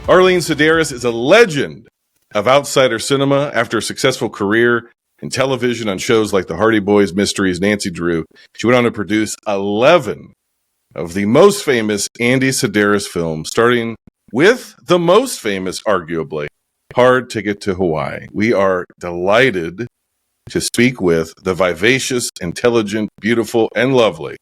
Arlene Sidaris is a legend of outsider cinema. After a successful career in television on shows like The Hardy Boys, Mysteries, Nancy Drew, she went on to produce 11 of the most famous Andy Sidaris films, starting with the most famous, arguably, Hard Ticket to Hawaii. We are delighted to speak with the vivacious, intelligent, beautiful, and lovely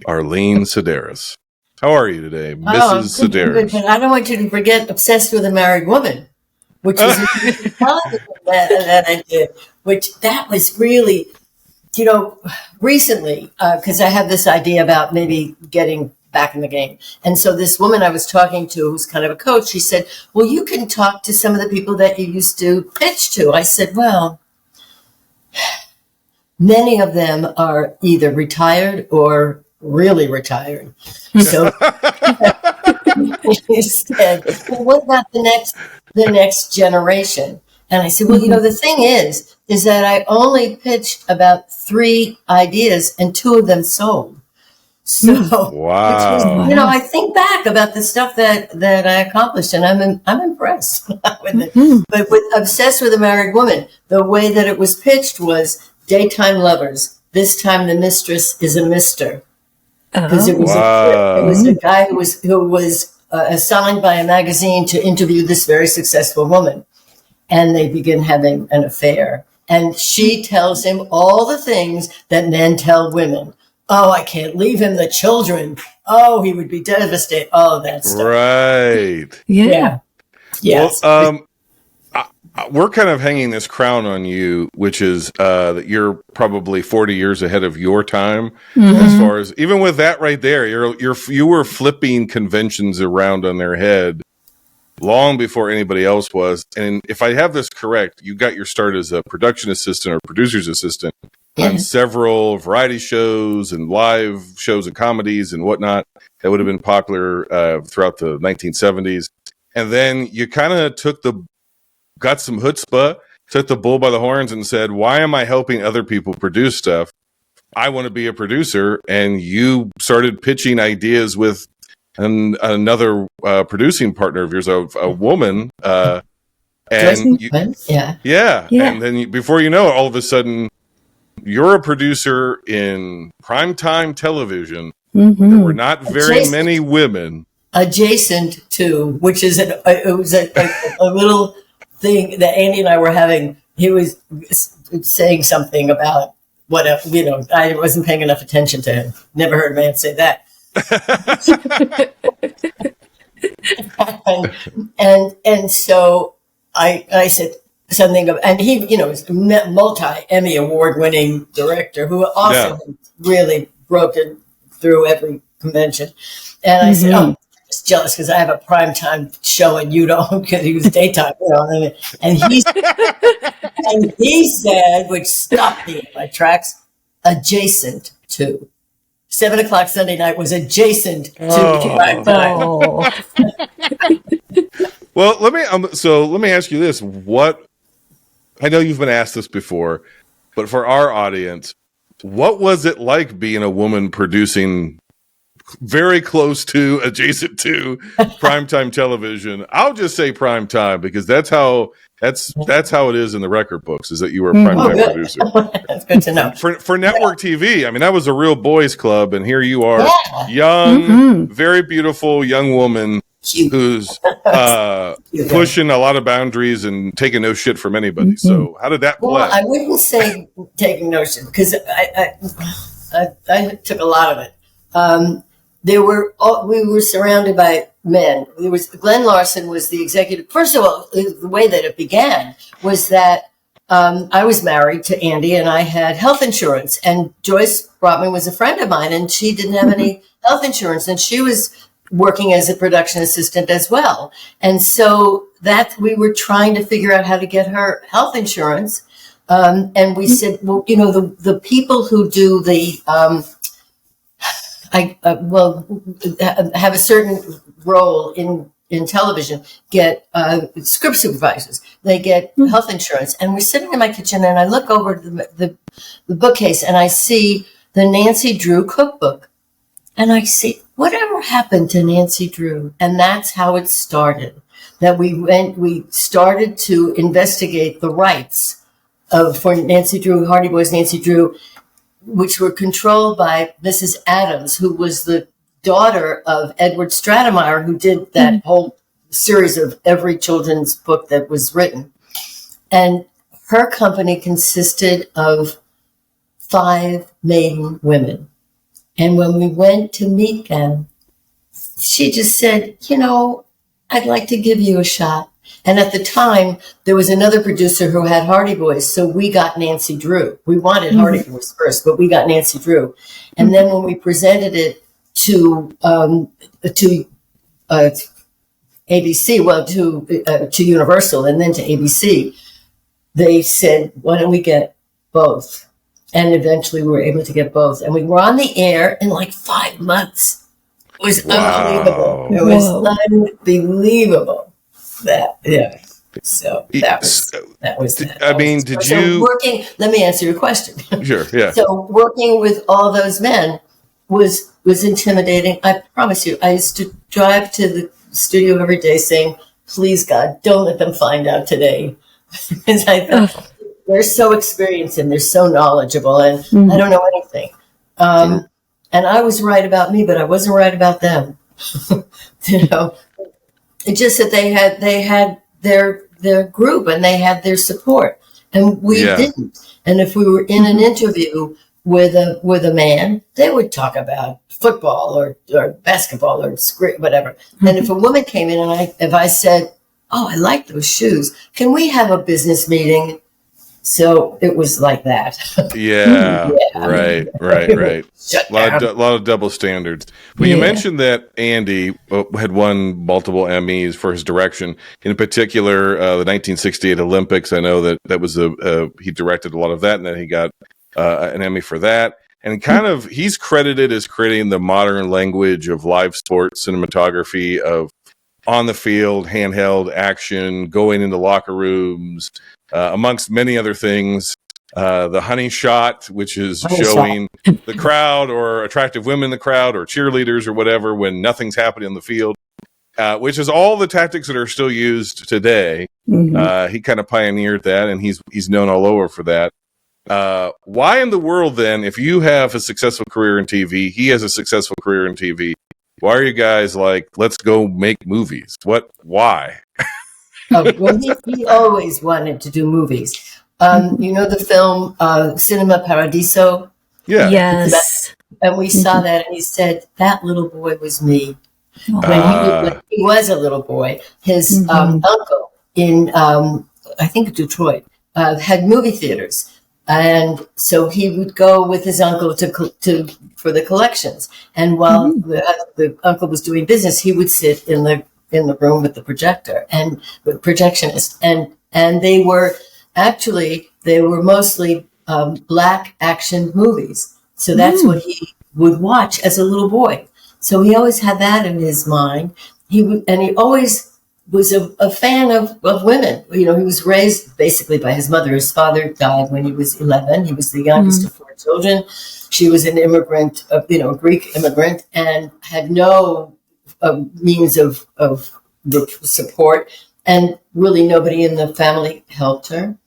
Arlene Sidaris. How are you today, Mrs. Sidaris? But I don't want you to forget Obsessed with a Married Woman, which was a television that I did, which that was really, recently, because I have this idea about maybe getting back in the game. And so this woman I was talking to, who's kind of a coach, she said, well, you can talk to some of the people that you used to pitch to. I said, well, many of them are either retired or really retired. So he said, well, what about the next generation? And I said, well, the thing is that I only pitched about 3 ideas and 2 of them sold. So, wow. I think back about the stuff that I accomplished, and I'm impressed with it. But with Obsessed with a Married Woman, the way that it was pitched was daytime lovers. This time the mistress is a mister. Because it was a guy who was assigned by a magazine to interview this very successful woman, and they begin having an affair. And she tells him all the things that men tell women. Oh, I can't leave him the children. Oh, he would be devastated. All of that stuff. Right. Yeah. Yes. Well, we're kind of hanging this crown on you, which is that you're probably 40 years ahead of your time. As far as, even with that right there, you were flipping conventions around on their head long before anybody else was. And if I have this correct, you got your start as a production assistant or producer's assistant on several variety shows and live shows and comedies and whatnot that would have been popular throughout the 1970s. And then you kind of got some chutzpah, took the bull by the horns and said, why am I helping other people produce stuff? I want to be a producer. And you started pitching ideas with another producing partner of yours, a woman. And then before you know it, all of a sudden, you're a producer in primetime television. There were not very many women. Adjacent to, which is it was a little thing that Andy and I were having. He was saying something about whatever, I wasn't paying enough attention to him. Never heard a man say that. and so I said something of, and he, is a multi-Emmy award-winning director who also really broken through every convention. And I said, I'm just jealous because I have a primetime show and you don't, because he was daytime. And he said, which stopped me in my tracks, adjacent to. 7:00 Sunday night was adjacent to prime time. Well, let me ask you this: I know you've been asked this before, but for our audience, what was it like being a woman producing very close to, adjacent to primetime television? I'll just say primetime because that's how it is in the record books, is that you were a primetime producer. That's good to know. For network TV, I mean, that was a real boys club, and here you are, young, very beautiful young woman who's pushing a lot of boundaries and taking no shit from anybody. So how did that play? Well, I wouldn't say taking no shit, because I took a lot of it. We were surrounded by men. Glenn Larson was the executive. First of all, the way that it began was that I was married to Andy and I had health insurance, and Joyce Brotman was a friend of mine and she didn't have any health insurance, and she was working as a production assistant as well. And so that we were trying to figure out how to get her health insurance. And we said, well, the people who do the, have a certain role in television, get script supervisors. They get health insurance. And we're sitting in my kitchen and I look over the bookcase and I see the Nancy Drew cookbook. And I see, whatever happened to Nancy Drew? And that's how it started. that we started to investigate the rights for Nancy Drew, Hardy Boys Nancy Drew, which were controlled by Mrs. Adams, who was the daughter of Edward Stratemeyer, who did that whole series of every children's book that was written. And her company consisted of 5 maiden women. And when we went to meet them, she just said, I'd like to give you a shot. And at the time, there was another producer who had Hardy Boys, so we got Nancy Drew. We wanted Hardy Boys first, but we got Nancy Drew. And then when we presented it to ABC, well, to Universal and then to ABC, they said, why don't we get both? And eventually we were able to get both. And we were on the air in like 5 months. It was unbelievable. It was unbelievable. So that was that. I mean, did you working? Let me answer your question. Sure, yeah. So working with all those men was intimidating. I promise you. I used to drive to the studio every day saying, "Please God, don't let them find out today," because I thought they're so experienced and they're so knowledgeable, and I don't know anything. And I was right about me, but I wasn't right about them. It's just that they had their group and they had their support, and we didn't. And if we were in an interview with a man, they would talk about football or basketball or whatever. And if a woman came in and if I said, "Oh, I like those shoes. Can we have a business meeting?" So it was like that. Right. A lot of double standards. Well, you mentioned that Andy had won multiple Emmys for his direction. In particular, the 1968 Olympics. I know that was he directed a lot of that, and then he got an Emmy for that. And he's credited as creating the modern language of live sports cinematography, of on the field, handheld action, going into locker rooms, amongst many other things. The honey shot, which is showing the crowd or attractive women in the crowd or cheerleaders or whatever when nothing's happening on the field, which is all the tactics that are still used today. He kind of pioneered that, and he's known all over for that. Why in the world then, if you have a successful career in TV, he has a successful career in TV, why are you guys like, let's go make movies? Why? Well, he always wanted to do movies. The film Cinema Paradiso? Yeah. Yes. And we saw that, and he said, that little boy was me. When he was a little boy, his uncle in, I think, Detroit, had movie theaters. And so he would go with his uncle for the collections. And while the uncle was doing business, he would sit in the room with the projector and the projectionist. And they were mostly black action movies. So that's what he would watch as a little boy. So he always had that in his mind. He always was a fan of women. He was raised basically by his mother. His father died when he was 11. He was the youngest of 4 children. She was an immigrant, a Greek immigrant, and had no means of support, and really nobody in the family helped her.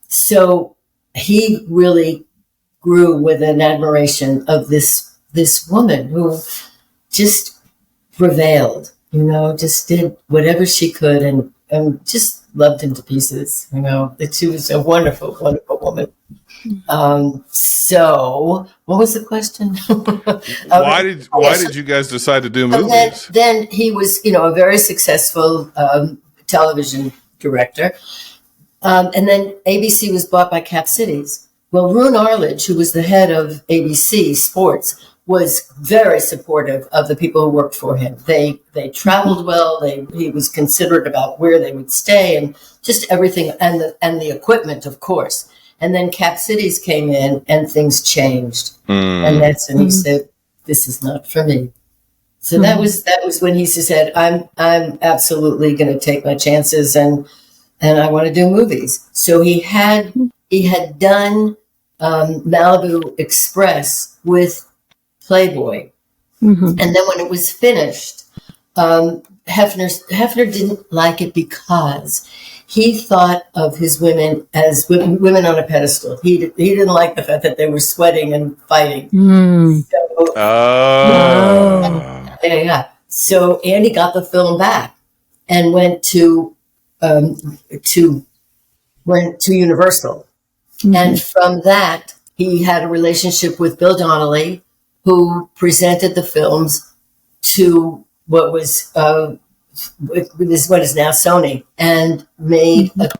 So he really grew with an admiration of this woman who just prevailed, just did whatever she could and just loved him to pieces, that she was a wonderful, wonderful woman. So what was the question? Why did you guys decide to do movies? Then he was, a very successful television director. And then ABC was bought by Cap Cities. Well, Roone Arledge, who was the head of ABC Sports, was very supportive of the people who worked for him. They traveled well. He was considerate about where they would stay and just everything, and the equipment, of course. And then Cap Cities came in, and things changed. And that's when he said, "This is not for me." So that was when he said, "I'm absolutely going to take my chances, and I want to do movies." So he had done Malibu Express with Playboy. And then when it was finished, Hefner didn't like it because he thought of his women as women on a pedestal. He didn't like the fact that they were sweating and fighting. So, yeah. So Andy got the film back and went to Universal. And from that, he had a relationship with Bill Donnelly, who presented the films to what is now Sony, and made what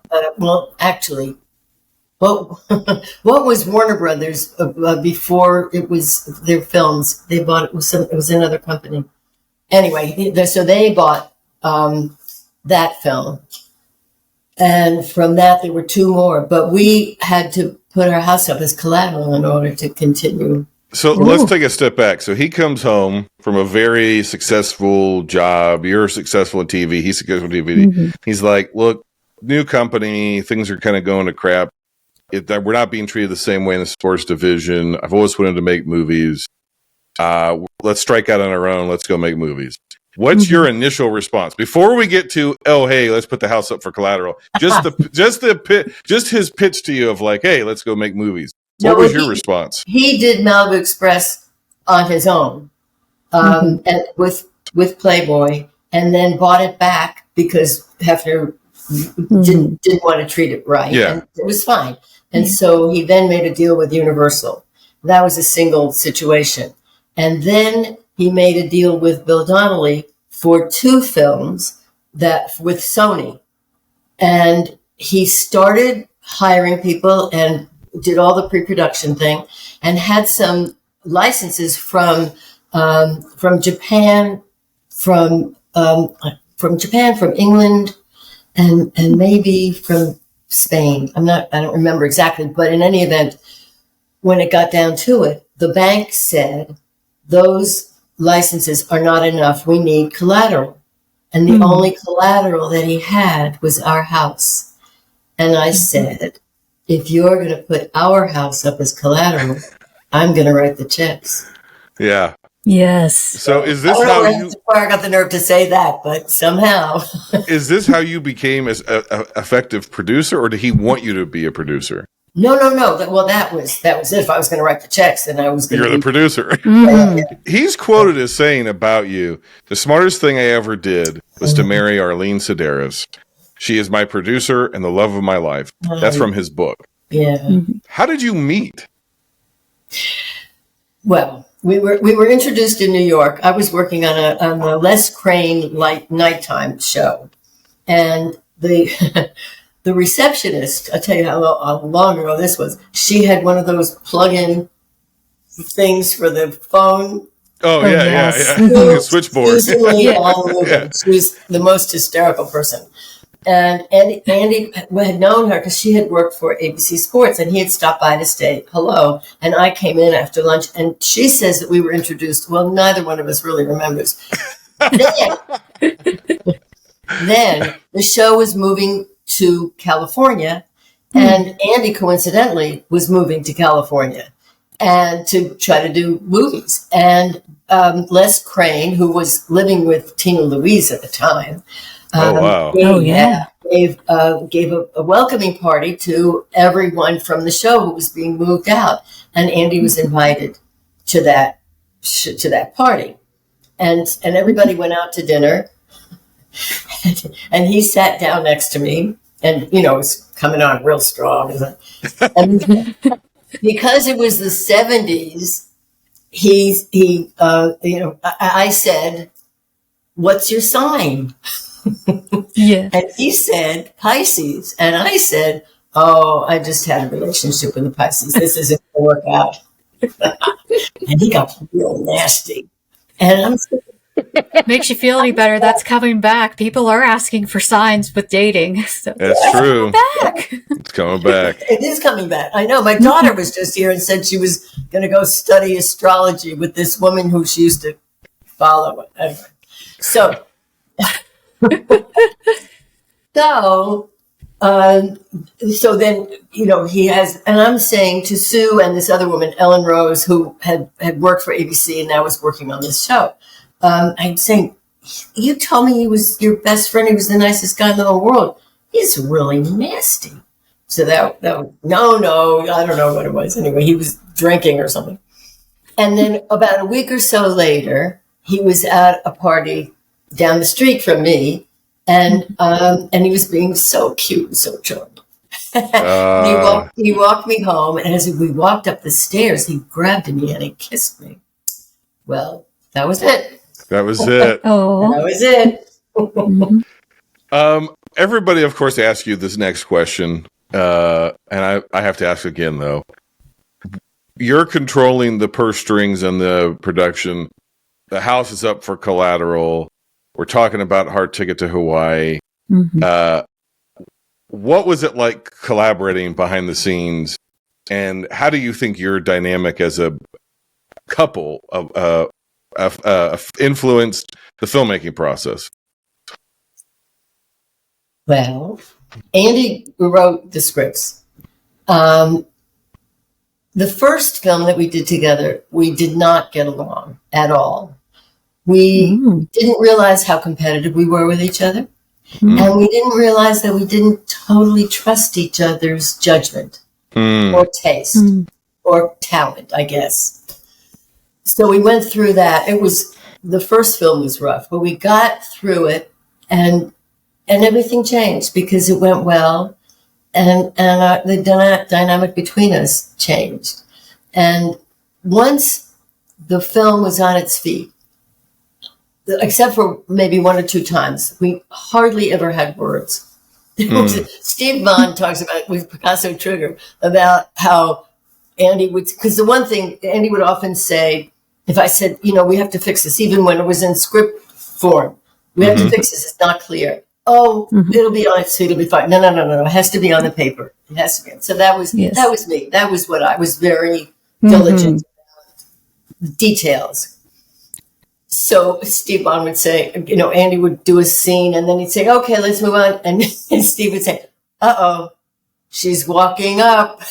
was Warner Brothers before it was their films? They bought it was another company. Anyway, so they bought that film. And from that, there were two more. But we had to put our house up as collateral in order to continue. So let's take a step back. So he comes home from a very successful job. You're successful in TV. He's successful in TV. Mm-hmm. He's like, look, new company. Things are kind of going to crap. We're not being treated the same way in the sports division. I've always wanted to make movies. Let's strike out on our own. Let's go make movies. What's your initial response before we get to, oh, hey, let's put the house up for collateral? Just his pitch to you of like, hey, let's go make movies. What was your response? He did Malibu Express on his own, and with Playboy, and then bought it back because Hefner didn't want to treat it right. Yeah. And it was fine. And so he then made a deal with Universal. That was a single situation. And then he made a deal with Bill Donnelly for 2 films with Sony. And he started hiring people and did all the pre-production thing and had some licenses from Japan, from England, and maybe from Spain. I don't remember exactly, but in any event, when it got down to it, the bank said, those licenses are not enough. We need collateral. And the only collateral that he had was our house. And I said, if you're going to put our house up as collateral, I'm going to write the checks. Yeah. Yes. So is this how I got the nerve to say that, but somehow. Is this how you became as an effective producer, or did he want you to be a producer? No. Well, that was it. If I was going to write the checks, then I was going to You're the producer. He's quoted as saying about you, the smartest thing I ever did was to marry Arlene Sidaris. She is my producer and the love of my life. That's from his book. Yeah. How did you meet? Well, we were introduced in New York. I was working on a Les Crane nighttime show, and the receptionist, I'll tell you how long ago this was. She had one of those plug-in things for the phone. Oh, yeah. Switchboard. She was the most hysterical person. And Andy had known her because she had worked for ABC Sports, and he had stopped by to say hello. And I came in after lunch, and she says that we were introduced. Well, neither one of us really remembers. Then the show was moving to California, and Andy coincidentally was moving to California and to try to do movies. And Les Crane, who was living with Tina Louise at the time, gave a welcoming party to everyone from the show who was being moved out, and Andy was invited to that party, and everybody went out to dinner, and he sat down next to me, and it was coming on real strong, and because it was the 70s, I said, "What's your sign?" Yeah. And he said Pisces, and I said, "Oh, I just had a relationship with the Pisces. This isn't going to work out." And he got real nasty. And I'm makes you feel any better. That's coming back. People are asking for signs with dating. So that's true. Back. It's coming back. It is coming back. I know. My daughter was just here and said she was going to go study astrology with this woman who she used to follow. Anyway. So then, he has, and I'm saying to Sue and this other woman, Ellen Rose, who had worked for ABC and now was working on this show. I'm saying, you told me he was your best friend. He was the nicest guy in the whole world. He's really nasty. So that no, I don't know what it was. Anyway, he was drinking or something. And then about a week or so later, he was at a party down the street from me, and he was being so cute and so charming. He walked me home, and as we walked up the stairs, he grabbed me and he kissed me. Well, that was it. That was it. Oh, That was it. Everybody, of course, asks you this next question, and I have to ask again, though. You're controlling the purse strings and the production. The house is up for collateral. We're talking about Hard Ticket to Hawaii. What was it like collaborating behind the scenes, and how do you think your dynamic as a couple influenced the filmmaking process? Well, Andy wrote the scripts. The first film that we did together, we did not get along at all. We didn't realize how competitive we were with each other. And we didn't realize that we didn't totally trust each other's judgment or taste or talent, I guess. So we went through that. The first film was rough, but we got through it, and everything changed because it went well, and the dynamic between us changed. And once the film was on its feet, except for maybe one or two times, we hardly ever had words. Steve Bond talks about with Picasso Trigger about how Andy would, because the one thing Andy would often say, if I said, we have to fix this, even when it was in script form, we have to fix this, it's not clear. Oh, it'll be on its feet, it'll be fine. No, it has to be on the paper. It has to be. So that was me. That was what I was very diligent about. Details. So Steve Bond would say, Andy would do a scene, and then he'd say, okay, let's move on. And Steve would say, uh-oh, she's walking up.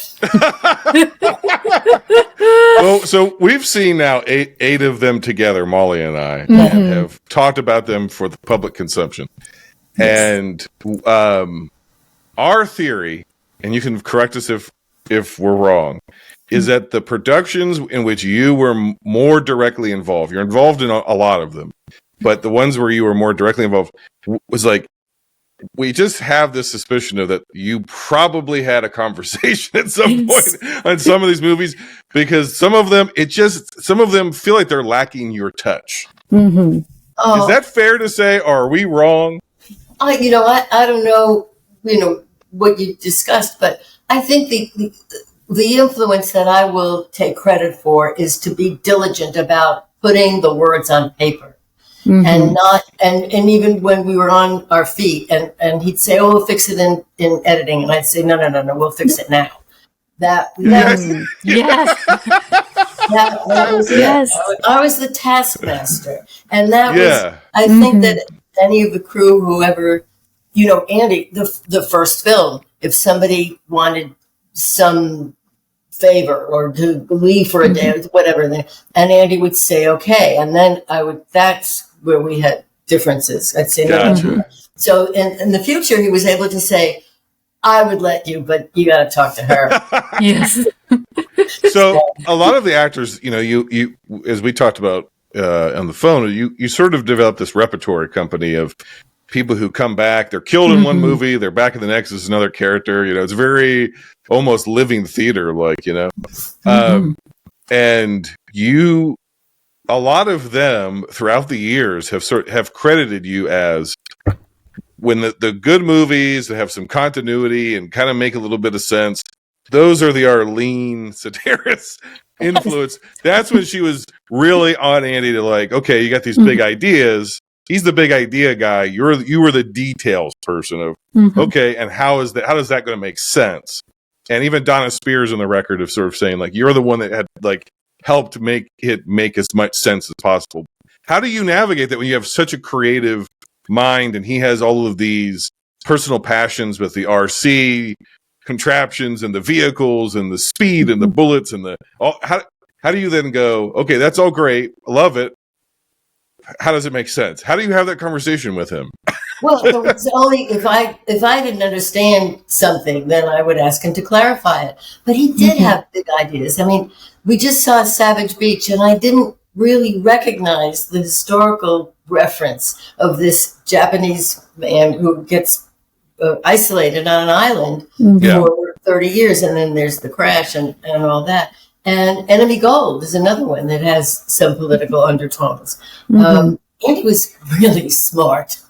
Well, so we've seen now eight of them together, Molly and I, and have talked about them for the public consumption. Yes. And our theory, and you can correct us if we're wrong, is that the productions in which you were more directly involved, you're involved in a lot of them, but the ones where you were more directly involved was like, we just have this suspicion of that you probably had a conversation at some point on some of these movies, because some of them feel like they're lacking your touch. Is that fair to say, or are we wrong? I don't know, what you discussed, but I think the influence that I will take credit for is to be diligent about putting the words on paper. And even when we were on our feet and he'd say, oh, we'll fix it in editing. And I'd say, no, we'll fix it now. That was yes. I was the taskmaster. And that was, I think that any of the crew, whoever, Andy, the first film, if somebody wanted some favor or to leave for a day, whatever, and Andy would say, okay. And then that's where we had differences. I'd say, no. So in the future, he was able to say, I would let you, but you got to talk to her. Yes. So a lot of the actors, you as we talked about on the phone, you sort of developed this repertory company of people who come back. They're killed in one movie. They're back in the next as another character. It's very almost living theater, like, and you, a lot of them throughout the years have credited you as, when the good movies that have some continuity and kind of make a little bit of sense, those are the Arlene Sidaris influence. That's when she was really on Andy to like, okay, you got these big ideas. He's the big idea guy. You were the details person of, okay, and how is that going to make sense? And even Donna Spears on the record of sort of saying, like, you're the one that had like helped make it make as much sense as possible. How do you navigate that when you have such a creative mind and he has all of these personal passions with the RC contraptions and the vehicles and the speed and the bullets and how do you then go, okay, that's all great, I love it, how does it make sense? How do you have that conversation with him? Well, it was only if I didn't understand something, then I would ask him to clarify it. But he did have big ideas. I mean, we just saw Savage Beach, and I didn't really recognize the historical reference of this Japanese man who gets isolated on an island for 30 years, and then there's the crash and all that. And Enemy Gold is another one that has some political undertones. Andy was really smart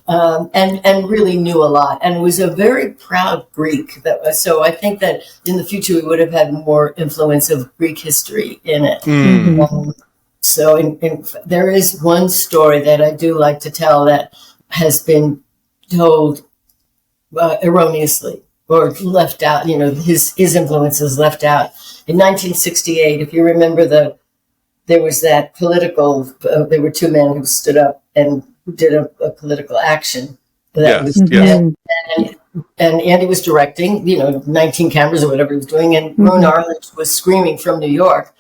and really knew a lot, and was a very proud Greek. So I think that in the future we would have had more influence of Greek history in it. So there is one story that I do like to tell that has been told erroneously or left out. You know, his influences left out. In 1968, if you remember there was that political, there were two men who stood up and did a political action. And Andy was directing, 19 cameras or whatever he was doing. And Roone Arledge was screaming from New York,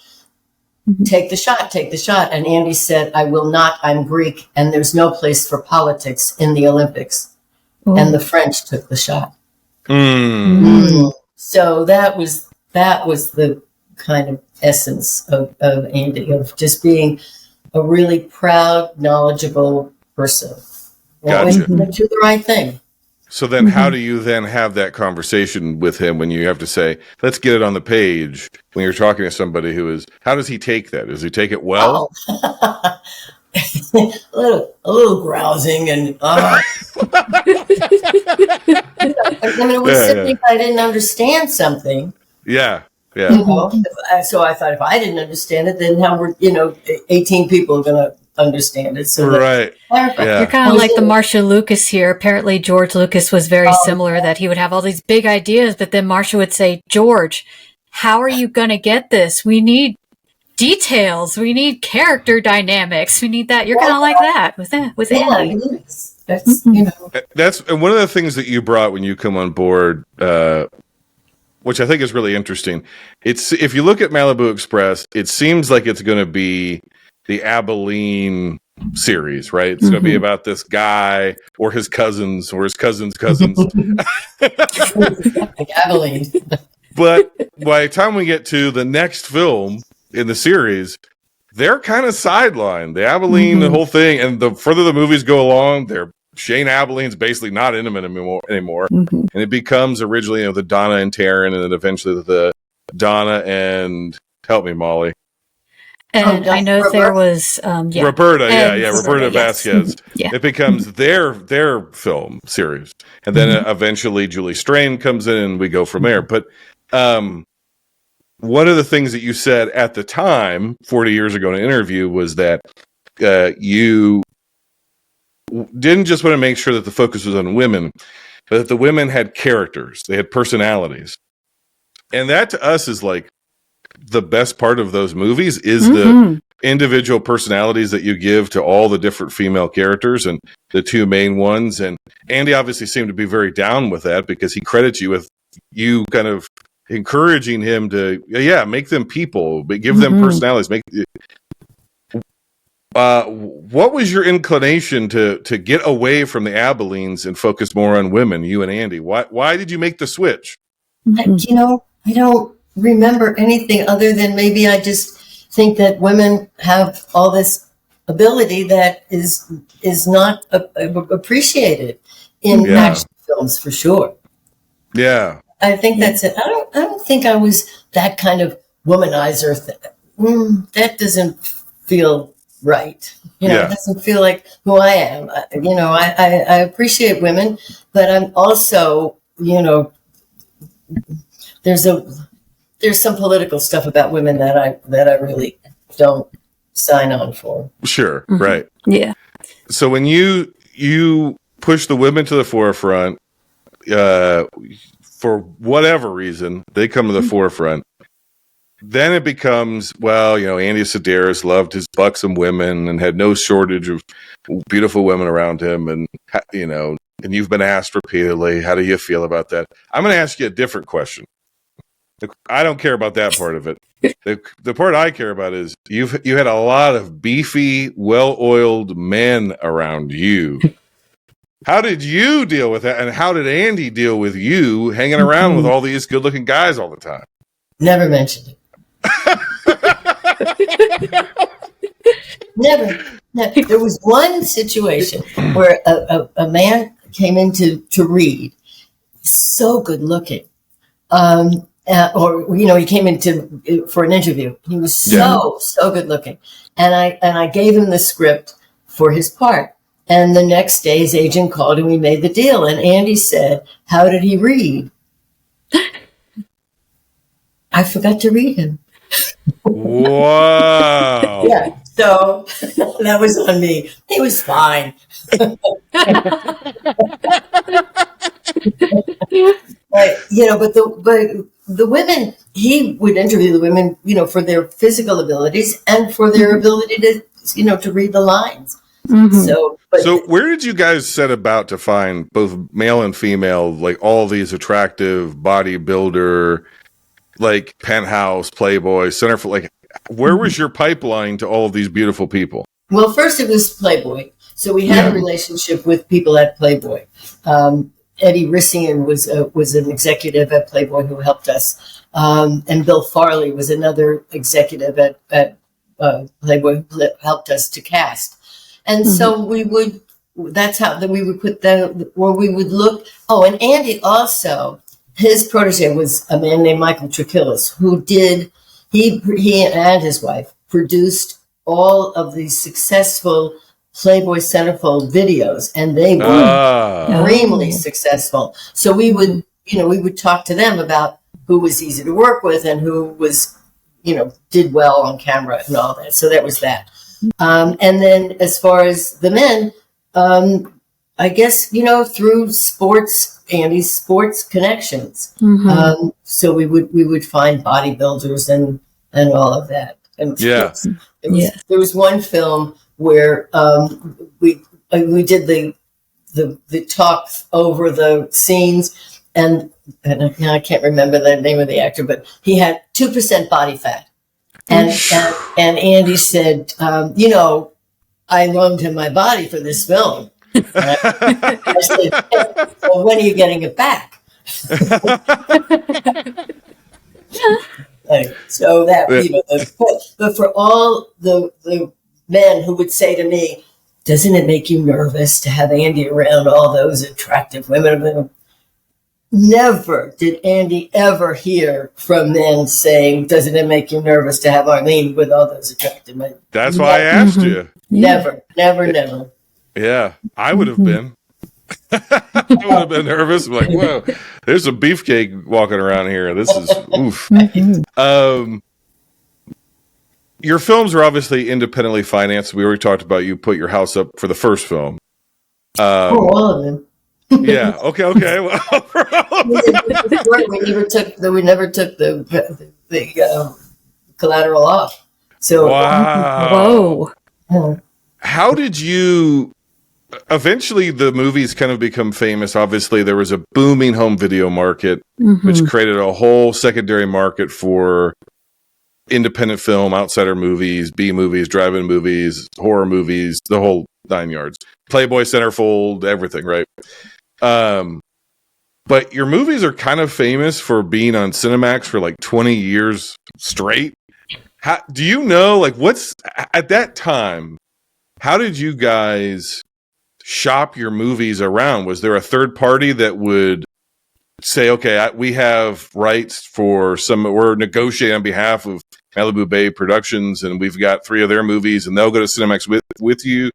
take the shot, take the shot. And Andy said, I will not, I'm Greek, and there's no place for politics in the Olympics. And the French took the shot. So that was the kind of essence of Andy, of just being a really proud, knowledgeable person. Gotcha. Do the right thing. So then how do you then have that conversation with him when you have to say, let's get it on the page, when you're talking to somebody how does he take that? Does he take it well? a little grousing and I mean, it was simply if I didn't understand something. Yeah. So I thought if I didn't understand it, then how were 18 people going to understand it? So right. You're kind of like the Marcia Lucas here. Apparently, George Lucas was very similar. That he would have all these big ideas, but then Marcia would say, "George, how are you going to get this? We need details. We need character dynamics. We need that." You're kind of like that with Andy. That's That's one of the things that you brought when you come on board, which I think is really interesting. It's if you look at Malibu Express, it seems like it's going to be the Abilene series, right? It's going to be about this guy or his cousins or his cousins' cousins. Abilene. But by the time we get to the next film in the series, they're kind of sidelined. The Abilene, the whole thing, and the further the movies go along, Shane Abilene's basically not intimate anymore. And it becomes originally the Donna and Taryn, and then eventually the Donna and, help me, Molly. And I know there was Roberta, Roberta Vasquez. Yeah. It becomes their film series, and then eventually Julie Strain comes in, and we go from there. But one of the things that you said at the time, 40 years ago in an interview, was that you didn't just want to make sure that the focus was on women, but that the women had characters, they had personalities, and that to us is like the best part of those movies is the individual personalities that you give to all the different female characters and the two main ones. And Andy obviously seemed to be very down with that because he credits you with you kind of encouraging him to, make them people, but give them personalities. What was your inclination to get away from the Abilenes and focus more on women, you and Andy? Why did you make the switch? I don't remember anything other than maybe I just think that women have all this ability that is not appreciated in action films for sure. Yeah, I think that's it. I don't think I was that kind of womanizer. That doesn't feel right. It doesn't feel like who I am. I appreciate women, but I'm also, there's some political stuff about women that I really don't sign on for. Sure, right. Yeah. So when you push the women to the forefront, for whatever reason, they come to the forefront. Then it becomes, Andy Sidaris loved his buxom women and had no shortage of beautiful women around him. And, and you've been asked repeatedly, how do you feel about that? I'm going to ask you a different question. I don't care about that part of it. The part I care about is you had a lot of beefy, well-oiled men around you. How did you deal with that? And how did Andy deal with you hanging around with all these good-looking guys all the time? Never mentioned it. Never. There was one situation where a man came in to read, so good looking. He came in for an interview. He was so good looking. And I gave him the script for his part. And the next day his agent called and we made the deal. And Andy said, "How did he read?" I forgot to read him. Wow. Yeah. So that was on me. He was fine. But the women, he would interview the women, for their physical abilities and for their ability to read the lines. So where did you guys set about to find both male and female, like all these attractive bodybuilder, like Penthouse, Playboy, Centerfold, like where was your pipeline to all of these beautiful people? Well, first it was Playboy. So we had a relationship with people at Playboy. Eddie Rissian was an executive at Playboy who helped us. And Bill Farley was another executive at Playboy who helped us to cast. And so we would put we would look. Oh, and Andy also, his protege was a man named Michael Trakillis, who he and his wife produced all of the successful Playboy Centerfold videos, and they were extremely successful. So we would talk to them about who was easy to work with and who was, did well on camera and all that. So that was that. And then as far as the men, I guess, through Andy's sports connections. So we would find bodybuilders and all of that. And there was one film where we did the talk over the scenes, and I can't remember the name of the actor, but he had 2% body fat. And Andy said, I loaned him my body for this film. I said, well, when are you getting it back? So that, but for all the men who would say to me, "Doesn't it make you nervous to have Andy around all those attractive women?" Never did Andy ever hear from men saying, "Doesn't it make you nervous to have Arlene with all those attractive men?" That's why I asked you. Never. Yeah, I would have been. I would have been nervous. Like, whoa, there's a beefcake walking around here. This is oof. Your films are obviously independently financed. We already talked about you put your house up for the first film. All of them. Yeah. Okay. Well, we never took the collateral off. So wow. Whoa. How did you? Eventually, the movies kind of become famous. Obviously, there was a booming home video market, which created a whole secondary market for independent film, outsider movies, B movies, drive-in movies, horror movies, the whole 9 yards. Playboy, Centerfold, everything, right? But your movies are kind of famous for being on Cinemax for like 20 years straight. Do you know, like, what's at that time? How did you guys shop your movies around? Was there a third party that would say, okay, we have rights for we're negotiating on behalf of Malibu Bay Productions, and we've got 3 of their movies, and they'll go to Cinemax with you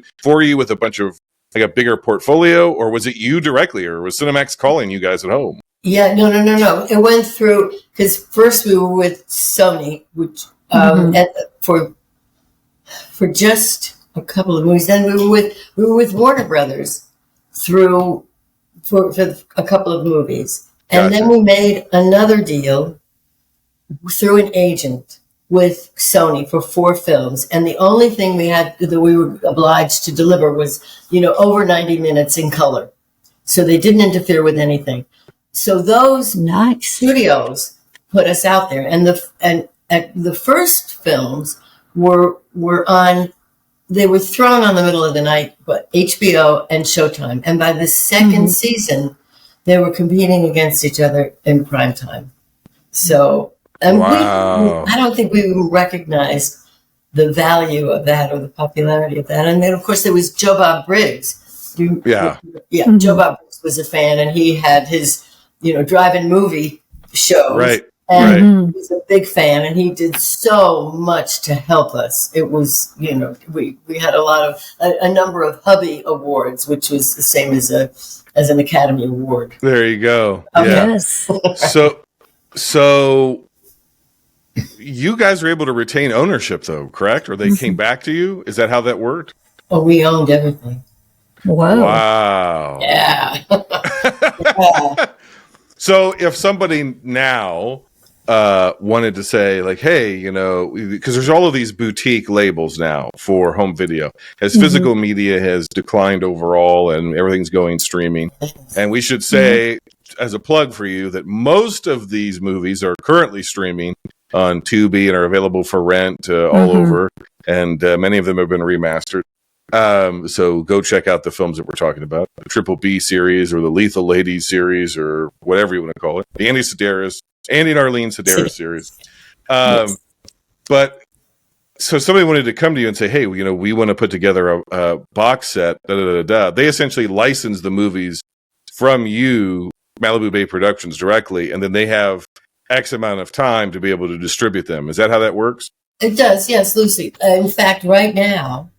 with a bunch of like a bigger portfolio? Or was it you directly, or was Cinemax calling you guys at home? Yeah, no. It went through, because first we were with Sony, which for just a couple of movies. Then we were with Warner Brothers for a couple of movies. And then we made another deal through an agent with Sony for 4 films. And the only thing that we were obliged to deliver was, over 90 minutes in color. So they didn't interfere with anything. So those studios put us out there. And the first films were on. They were thrown on the middle of the night, but HBO and Showtime. And by the second season, they were competing against each other in prime time. So, and I don't think we recognized the value of that or the popularity of that. And then, of course, there was Joe Bob Briggs. Joe Bob Briggs was a fan, and he had his, drive-in movie shows. Right. And he was a big fan, and he did so much to help us. It was, we had a number of Hubby Awards, which was the same as an Academy Award. There you go. Yeah. Yes. So you guys were able to retain ownership, though, correct? Or they came back to you? Is that how that worked? Oh, we owned everything. Whoa. Wow. Yeah. So if somebody now wanted to say, like, hey, because there's all of these boutique labels now for home video, as physical media has declined overall and everything's going streaming. And we should say, as a plug for you, that most of these movies are currently streaming on Tubi and are available for rent all over. And many of them have been remastered. So go check out the films that we're talking about, the Triple B series or the Lethal Ladies series or whatever you want to call it, the Andy and Arlene Sidaris series. But so somebody wanted to come to you and say, hey, we want to put together a box set, They essentially license the movies from you, Malibu Bay Productions, directly, and then they have X amount of time to be able to distribute them. Is that how that works? It does, yes, Lucy. In fact, right now,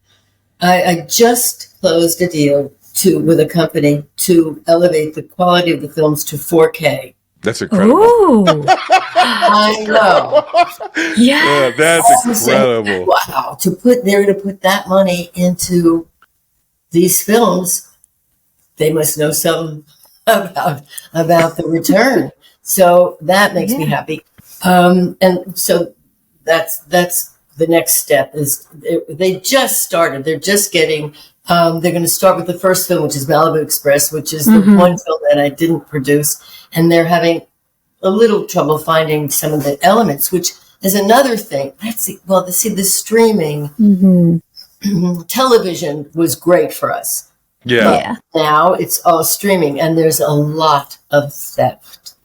I just closed a deal with a company to elevate the quality of the films to 4K. That's incredible. Ooh. I know. Yeah, that's incredible. Wow. To put that money into these films, they must know something about the return. So that makes me happy. And so that's the next step is they just started. They're just getting, they're going to start with the first film, which is Malibu Express, which is the one film that I didn't produce. And they're having a little trouble finding some of the elements, which is another thing. The streaming television was great for us. Yeah. But now it's all streaming, and there's a lot of theft.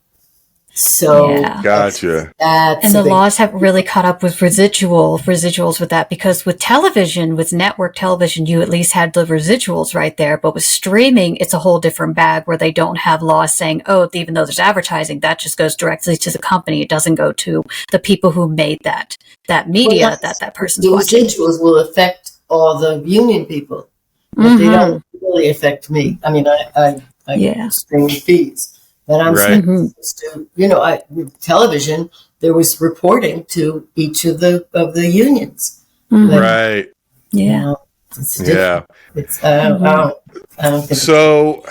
So gotcha. And the laws haven't really caught up with residuals with that, because with television, with network television, you at least had the residuals right there. But with streaming, it's a whole different bag where they don't have laws saying, oh, even though there's advertising, that just goes directly to the company. It doesn't go to the people who made that media that person's watching. The residuals will affect all the union people. But they don't really affect me. I mean, I stream fees. But I'm supposed to, with television, there was reporting to each of the unions. Right. Yeah. It's I don't think so.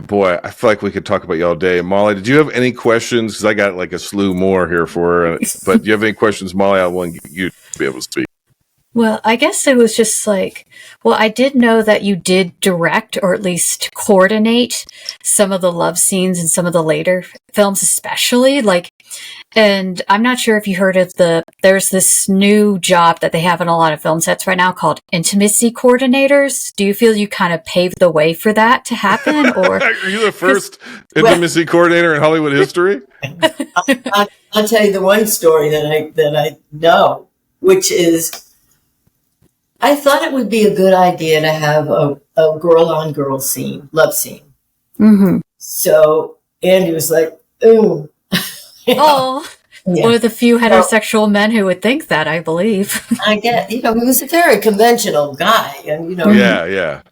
Boy, I feel like we could talk about you all day. Molly, did you have any questions? Because I got like a slew more here for her. But do you have any questions, Molly? I want you to be able to speak. Well, I guess it was just I did know that you did direct or at least coordinate some of the love scenes in some of the later films, especially and I'm not sure if you heard of there's this new job that they have in a lot of film sets right now called intimacy coordinators. Do you feel you kind of paved the way for that to happen? Or are you the first intimacy coordinator in Hollywood history? I'll tell you the one story that I know, which is, I thought it would be a good idea to have a girl-on-girl scene, love scene. So Andy was like, ooh. Oh, one of the few heterosexual men who would think that, I believe. I get, he was a very conventional guy. And,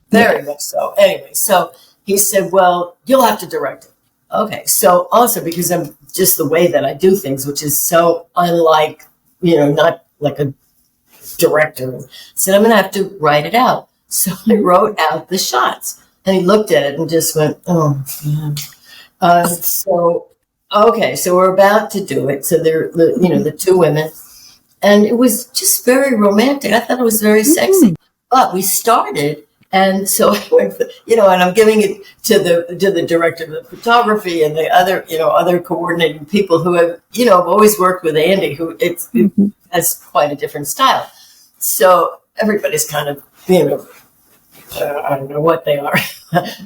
very much so. Anyway, so he said, well, you'll have to direct it. Okay. So also because I'm just the way that I do things, which is so unlike, not like a director, said I'm going to have to write it out. So I wrote out the shots, and he looked at it and just went, "Oh, yeah." So we're about to do it. So they're the two women, and it was just very romantic. I thought it was very sexy. But we started And so I went, and I'm giving it to the director of the photography and the other, other coordinating people who have, always worked with Andy, who it has quite a different style. So everybody's kind of, I don't know what they are,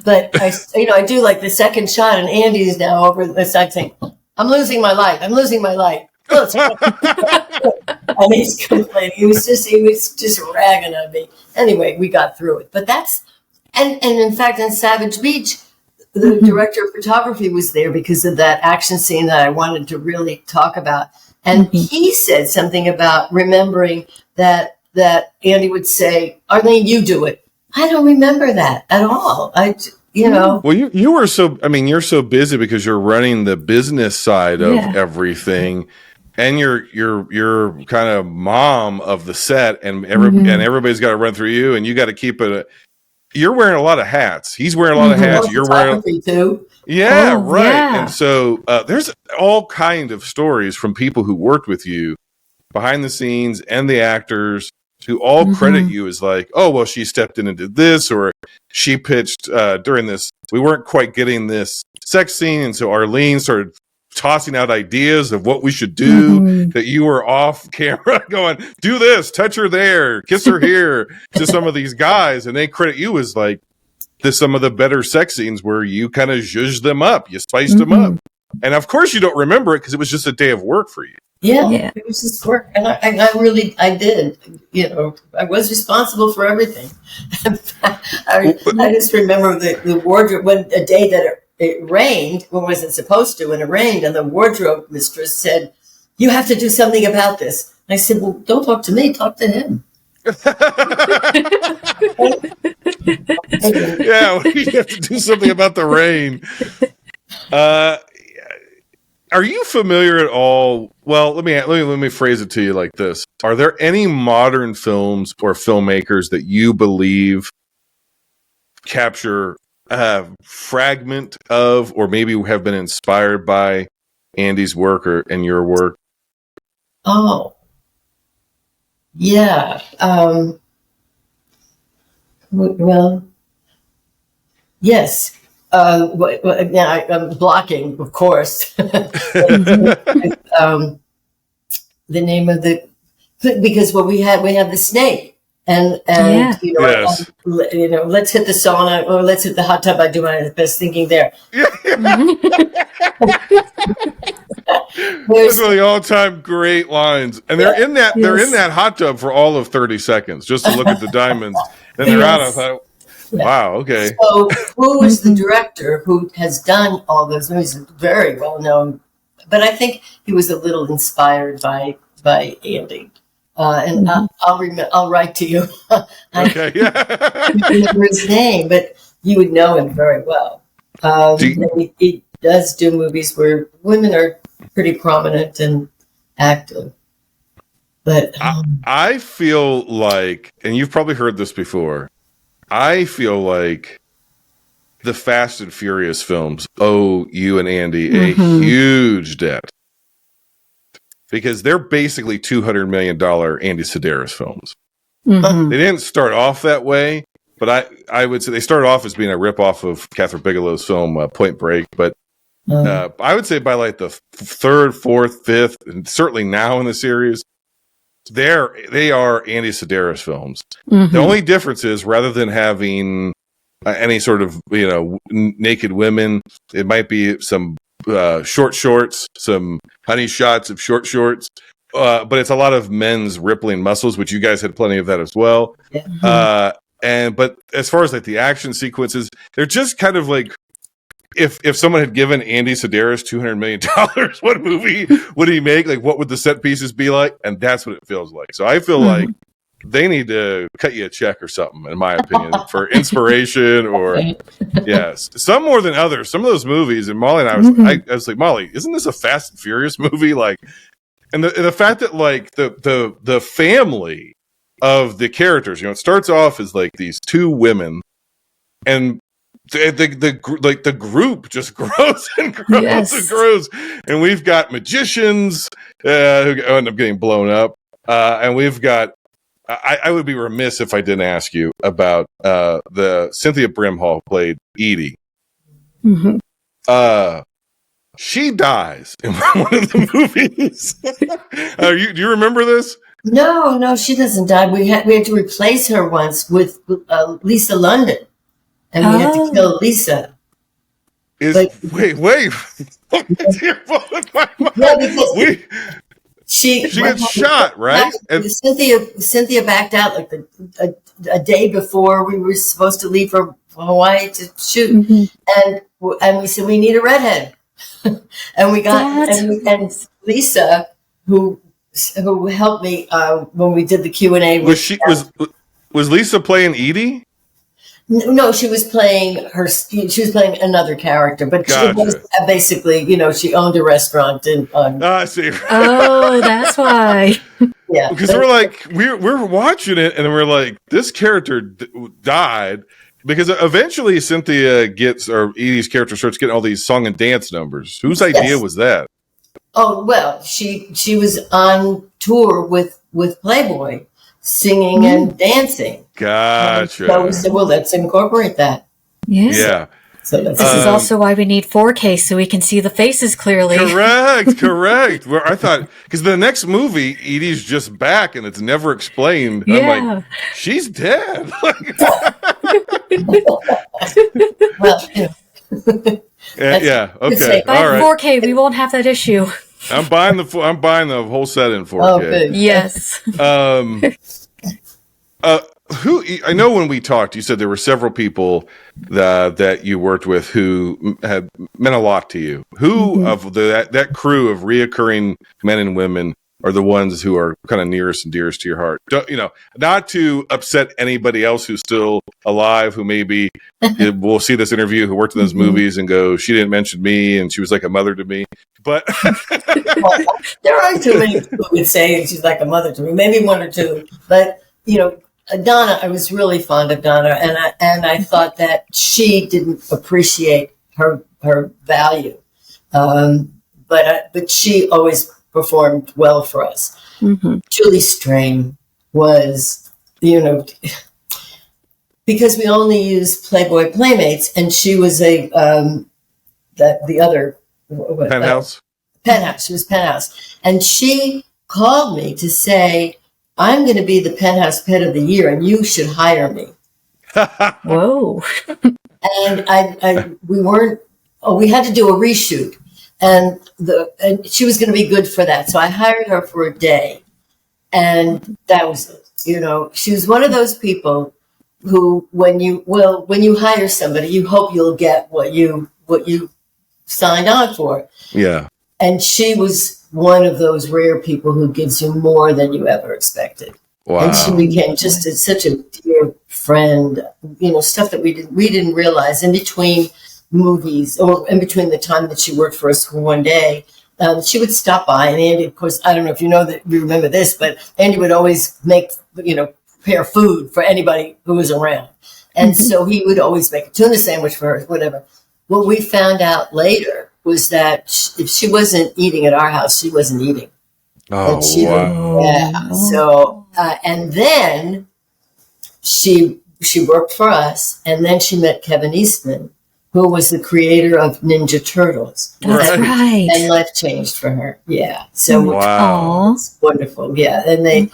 but I do like the second shot, and Andy's now over the side saying, I'm losing my light. And he's complaining. He was just ragging on me. Anyway, we got through it. But and in fact, in Savage Beach, the director of photography was there because of that action scene that I wanted to really talk about. And he said something about remembering that Andy would say, Arlene, you do it. I don't remember that at all. Well, you were you're so busy because you're running the business side of everything. And you're kind of mom of the set, and everybody's got to run through you, and you got to keep it. You're wearing a lot of hats. He's wearing a lot of hats. You're wearing too. Yeah, right. Yeah. And so there's all kind of stories from people who worked with you behind the scenes and the actors who all credit you as like, oh, well, she stepped in and did this, or she pitched during this. We weren't quite getting this sex scene, and so Arlene started tossing out ideas of what we should do, that you were off camera going, do this, touch her there, kiss her here, to some of these guys, and they credit you as like some of the better sex scenes where you kind of zhuzhed them up, you spiced them up. And of course you don't remember it because it was just a day of work for you. Yeah. It was just work. And I did, I was responsible for everything. I just remember the wardrobe, when a day that it rained, when it wasn't supposed to, and it rained, and the wardrobe mistress said, you have to do something about this. And I said, well, don't talk to me, talk to him. Yeah, we have to do something about the rain. Are you familiar at all? Well, let me phrase it to you like this. Are there any modern films or filmmakers that you believe capture a fragment of, or maybe have been inspired by Andy's work and your work? Oh, yeah. Well, yes. Now I'm blocking, of course. The name of because we have the snake, and yes. Let's hit the sauna or let's hit the hot tub. I do my best thinking there. Those are the all-time great lines, and they're in that hot tub for all of 30 seconds just to look at the diamonds, and they're out. I thought, wow, okay. So, who was the director who has done all those movies? Very well known, but I think he was a little inspired by Andy. And I'll write to you. Okay, yeah. I don't remember his name, but you would know him very well. He does do movies where women are pretty prominent and active. But I feel like, and you've probably heard this before, I feel like the Fast and Furious films owe you and Andy a huge debt. Because they're basically $200 million Andy Sidaris films. They didn't start off that way, but I would say they started off as being a ripoff of Catherine Bigelow's film Point Break. But I would say by like the third, fourth, fifth, and certainly now in the series, they are Andy Sidaris films. The only difference is rather than having any sort of naked women, it might be some short shorts, some honey shots of short shorts, but it's a lot of men's rippling muscles, which you guys had plenty of that as well. But as far as like the action sequences, they're just kind of like if someone had given Andy Sidaris $200 million, what movie would he make? Like, what would the set pieces be like? And that's what it feels like. So I feel like they need to cut you a check or something, in my opinion, for inspiration or yes, some more than others. Some of those movies, and Molly and I was like, Molly, isn't this a Fast and Furious movie? Like, and the fact that like the family of the characters, it starts off as like these two women, and the group just grows and grows and grows, and we've got magicians who end up getting blown up, and we've got I would be remiss if I didn't ask you about the Cynthia Brimhall played Edie. Mm-hmm. She dies in one of the movies. Do you remember this? No, she doesn't die. We had to replace her once with Lisa London, and we had to kill Lisa. Wait. You're blowing my mind. Yeah, because she gets shot, right? And Cynthia backed out like a day before we were supposed to leave for Hawaii to shoot, and we said we need a redhead, and we got and Lisa who helped me when we did the Q&A. Was Lisa playing Edie? No, she was playing she was playing another character, but gotcha. She was basically, she owned a restaurant I see. Oh, that's why. Yeah, because we're watching it and we're like, this character died, because eventually Cynthia or Edie's character starts getting all these song and dance numbers. Whose idea was that? Oh, well, she was on tour with Playboy, singing and dancing. Gotcha. So we said, well, let's incorporate that. Yes. Yeah. So this is also why we need 4K, so we can see the faces clearly. Correct. Where I thought, because the next movie, Edie's just back and it's never explained. Yeah. I'm like, she's dead. Well, yeah. Okay. By all right. 4K, we won't have that issue. I'm buying the whole set in 4K. Oh, good. Yes. Who I know when we talked, you said there were several people that you worked with who had meant a lot to you. Who of that crew of reoccurring men and women are the ones who are kind of nearest and dearest to your heart? Not to upset anybody else who's still alive, who maybe will see this interview, who worked in those movies and go, she didn't mention me and she was like a mother to me. But well, there aren't too many people who would say she's like a mother to me. Maybe one or two, but Donna, I was really fond of Donna, and I thought that she didn't appreciate her value, but she always performed well for us. Julie Strain was, because we only used Playboy Playmates, and she was the other Penthouse. Penthouse. She was Penthouse, and she called me to say, I'm going to be the Penthouse Pet of the Year, and you should hire me. Whoa! And we had to do a reshoot, and she was going to be good for that. So I hired her for a day, and that was it. She was one of those people who, when you hire somebody, you hope you'll get what you signed on for. Yeah. And she was one of those rare people who gives you more than you ever expected. Wow. And she became just such a dear friend, stuff that we didn't realize in between movies, or in between the time that she worked for us for one day. She would stop by, and Andy, of course, I don't know if you remember this, but Andy would always make, prepare food for anybody who was around. And so he would always make a tuna sandwich for her, whatever. What we found out later was that if she wasn't eating at our house, she wasn't eating. Oh, wow. Yeah. So, and then she worked for us, and then she met Kevin Eastman, who was the creator of Ninja Turtles. That's right. And life changed for her. Yeah. So wow. It's wonderful. Yeah. And they,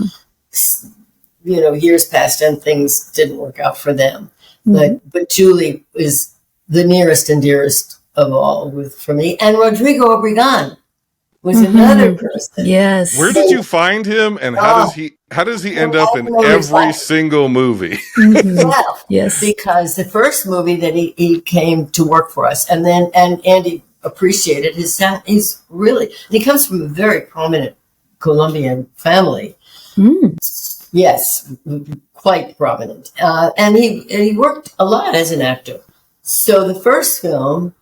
years passed and things didn't work out for them. But Julie is the nearest and dearest of all for me. And Rodrigo Obregon was another person. Yes. Where did you find him, and how does he end up in every single movie? Well, yes. Because the first movie that he came to work for us, and Andy appreciated his sound. He comes from a very prominent Colombian family. Yes, quite prominent. And he worked a lot as an actor. So the first film,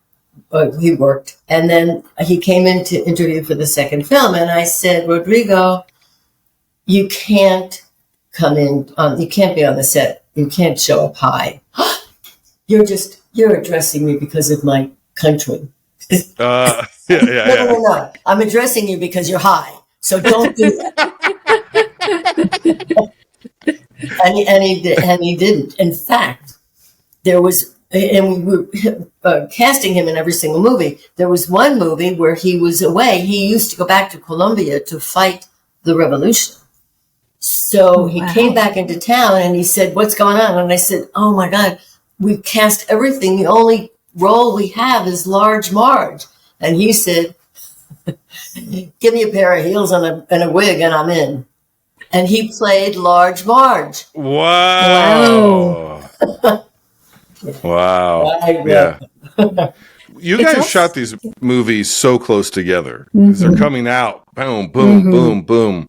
he worked, and then he came in to interview for the second film, and I said, Rodrigo, you can't come in, you can't be on the set, you can't show up high. You're addressing me because of my country. Yeah. No. I'm addressing you because you're high, so don't do that. and he didn't. In fact, there was, and we were casting him in every single movie. There was one movie where he was away. He used to go back to Colombia to fight the revolution. So he came back into town and he said, "What's going on?" And I said, "Oh my God, we've cast everything. The only role we have is Large Marge." And he said, "Give me a pair of heels and a wig and I'm in." And he played Large Marge. Wow. Wow. Yeah. You guys shot these movies so close together. They're coming out. Boom, boom, boom, boom.